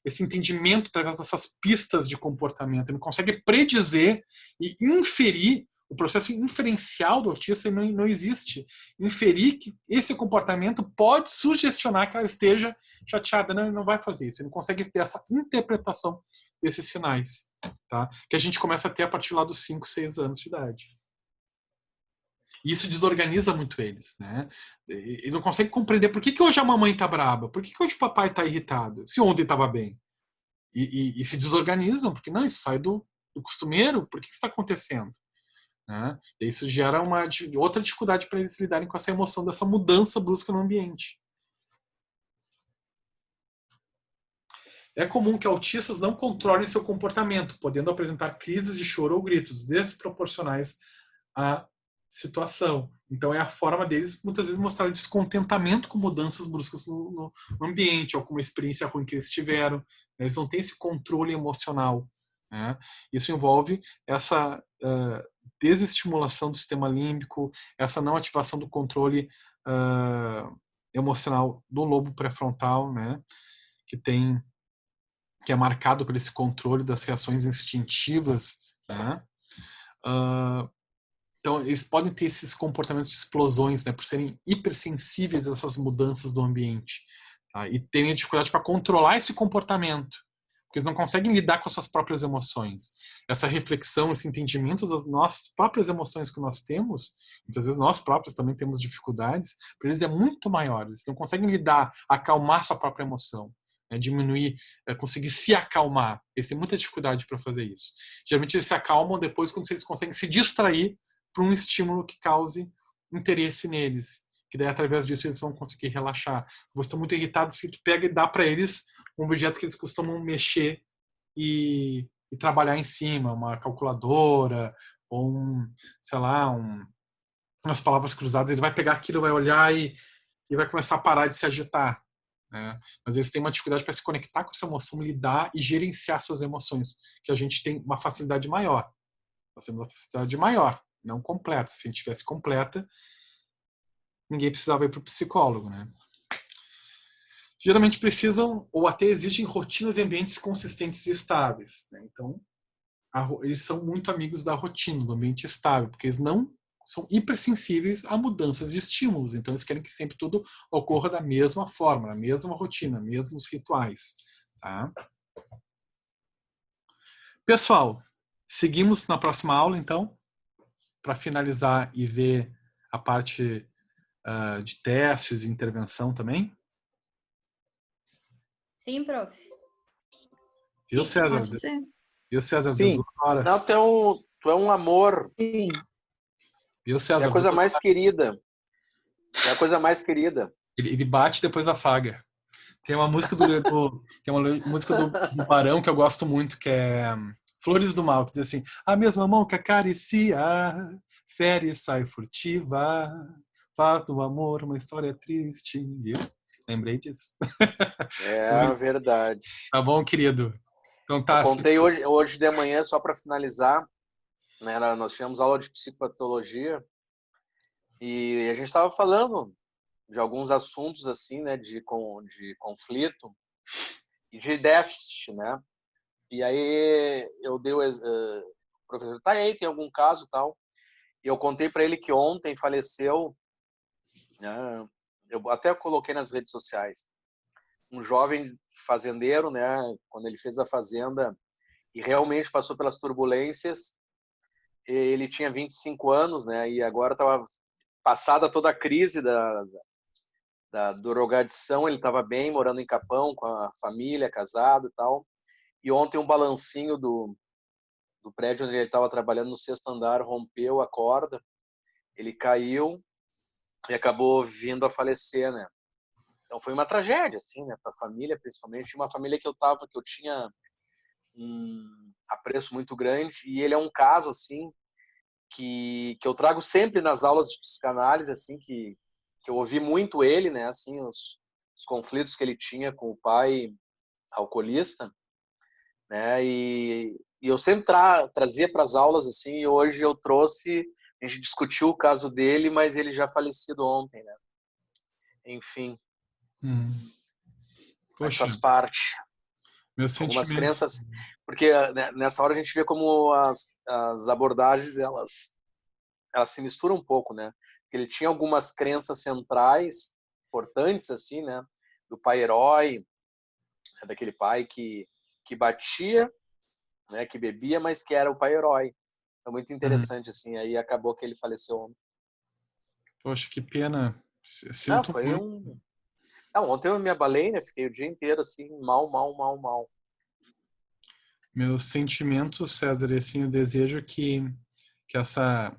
Speaker 1: esse entendimento através dessas pistas de comportamento, ele não consegue predizer e inferir. O processo inferencial do autista não existe. Inferir que esse comportamento pode sugestionar que ela esteja chateada. Não, ele não vai fazer isso. Ele não consegue ter essa interpretação desses sinais, tá? Que a gente começa a ter a partir lá dos 5, 6 anos de idade. E isso desorganiza muito eles, né? Ele não consegue compreender por que hoje a mamãe está braba, por que hoje o papai está irritado, se ontem estava bem. E se desorganizam, porque não, isso sai do costumeiro, por que isso está acontecendo? Né? E isso gera outra dificuldade para eles lidarem com essa emoção dessa mudança brusca no ambiente. É comum que autistas não controlem seu comportamento, podendo apresentar crises de choro ou gritos desproporcionais à situação. Então é a forma deles muitas vezes mostrar descontentamento com mudanças bruscas no ambiente, ou com uma experiência ruim que eles tiveram. Eles não têm esse controle emocional. Né? Isso envolve essa desestimulação do sistema límbico, essa não ativação do controle emocional do lobo pré-frontal, né? que é marcado por esse controle das reações instintivas. Né? Então, eles podem ter esses comportamentos de explosões, né? por serem hipersensíveis a essas mudanças do ambiente. Tá? E terem dificuldade para controlar esse comportamento. Porque eles não conseguem lidar com as suas próprias emoções. Essa reflexão, esse entendimento das nossas próprias emoções que nós temos, muitas vezes nós próprios também temos dificuldades, para eles é muito maior. Eles não conseguem lidar, acalmar sua própria emoção, né? Diminuir, conseguir se acalmar. Eles têm muita dificuldade para fazer isso. Geralmente eles se acalmam depois quando eles conseguem se distrair para um estímulo que cause interesse neles. Que daí, através disso, eles vão conseguir relaxar. Você está muito irritado, tu pega e dá para eles um objeto que eles costumam mexer e trabalhar em cima, uma calculadora, ou sei lá, umas palavras cruzadas, ele vai pegar aquilo, vai olhar e vai começar a parar de se agitar. Né? Mas eles têm uma dificuldade para se conectar com essa emoção, lidar e gerenciar suas emoções, que a gente tem uma facilidade maior. Nós temos uma facilidade maior, não completa. Se a gente tivesse completa, ninguém precisava ir para o psicólogo, né? Geralmente precisam ou até exigem rotinas e ambientes consistentes e estáveis. Né? Então, eles são muito amigos da rotina, do ambiente estável, porque eles não são hipersensíveis a mudanças de estímulos. Então, eles querem que sempre tudo ocorra da mesma forma, na mesma rotina, mesmos rituais. Tá? Pessoal, seguimos na próxima aula, então, para finalizar e ver a parte de testes e intervenção também.
Speaker 5: Sim, prof.
Speaker 1: Viu, César? Viu, César?
Speaker 7: Sim.
Speaker 1: 2 horas.
Speaker 3: Não, tu é um amor.
Speaker 2: Sim.
Speaker 1: Viu, César?
Speaker 3: É a coisa mais querida. É a coisa mais querida.
Speaker 1: Ele bate e depois afaga. Tem uma música do Barão que eu gosto muito, que é Flores do Mal, que diz assim: a mesma mão que acaricia, fere e sai furtiva, faz do amor uma história triste. Viu? Lembrei disso.
Speaker 3: É verdade.
Speaker 1: Tá bom, querido? Então tá.
Speaker 3: Eu contei hoje de manhã, só para finalizar, né, nós tivemos aula de psicopatologia e a gente estava falando de alguns assuntos assim, né, de conflito e de déficit, né? E aí eu dei o professor, tá aí, tem algum caso e tal? E eu contei para ele que ontem faleceu, né, eu até coloquei nas redes sociais, um jovem fazendeiro, né, quando ele fez a fazenda e realmente passou pelas turbulências, ele tinha 25 anos, né, e agora estava passada toda a crise da drogadição, ele estava bem, morando em Capão, com a família, casado e tal, e ontem um balancinho do prédio onde ele estava trabalhando no 6º andar rompeu a corda, ele caiu e acabou vindo a falecer, né. Então foi uma tragédia, assim, né, para a família, principalmente uma família que eu tinha um apreço muito grande, e ele é um caso assim que eu trago sempre nas aulas de psicanálise, assim, que eu ouvi muito ele, né, assim, os conflitos que ele tinha com o pai alcoolista, né, e eu sempre trazia para as aulas, assim, e hoje eu trouxe, a gente discutiu o caso dele, mas ele já falecido ontem, né, enfim. Mas
Speaker 1: Poxa,
Speaker 3: faz parte.
Speaker 1: meu
Speaker 3: Algumas
Speaker 1: sentimento.
Speaker 3: crenças, porque né, nessa hora a gente vê como as abordagens elas se misturam um pouco, né? Porque ele tinha algumas crenças centrais importantes assim, né? Do pai herói, daquele pai que batia, né? Que bebia, mas que era o pai herói. É muito interessante assim. Aí acabou que ele faleceu ontem.
Speaker 1: Poxa, que pena.
Speaker 3: Não,
Speaker 1: Sinto
Speaker 3: foi
Speaker 1: muito.
Speaker 3: um. Não, ontem eu me abalei, né? Fiquei o dia inteiro assim, mal.
Speaker 1: Meus sentimentos, César, e assim, eu desejo que essa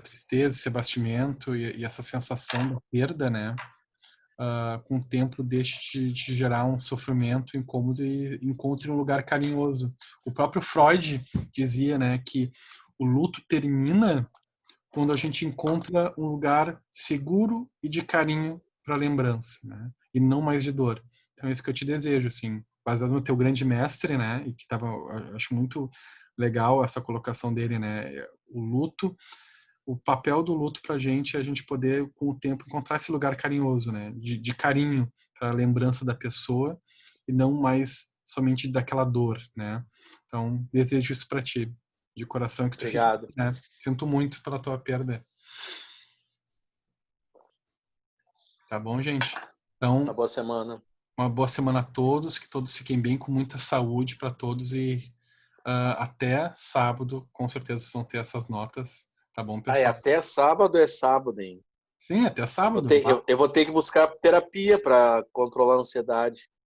Speaker 1: tristeza, esse abatimento e essa sensação da perda, né, com o tempo deixe de gerar um sofrimento incômodo e encontre um lugar carinhoso. O próprio Freud dizia, né, que o luto termina quando a gente encontra um lugar seguro e de carinho para a lembrança, né, e não mais de dor. Então é isso que eu te desejo, assim, baseado no teu grande mestre, né, e que tava, acho muito legal essa colocação dele, né, o luto, o papel do luto para a gente é a gente poder, com o tempo, encontrar esse lugar carinhoso, né? De carinho para a lembrança da pessoa e não mais somente daquela dor, né? Então, desejo isso para ti, de coração, que tu fique,
Speaker 3: Obrigado.
Speaker 1: né? Sinto muito pela tua perda. Tá bom, gente? Então,
Speaker 3: Uma boa semana.
Speaker 1: uma boa semana a todos, que todos fiquem bem, com muita saúde para todos e até sábado, com certeza vocês vão ter essas notas, tá bom,
Speaker 3: Ah, é
Speaker 1: pessoal?
Speaker 3: até sábado é sábado, hein?
Speaker 1: Sim, até sábado.
Speaker 3: Eu vou ter que buscar terapia para controlar a ansiedade.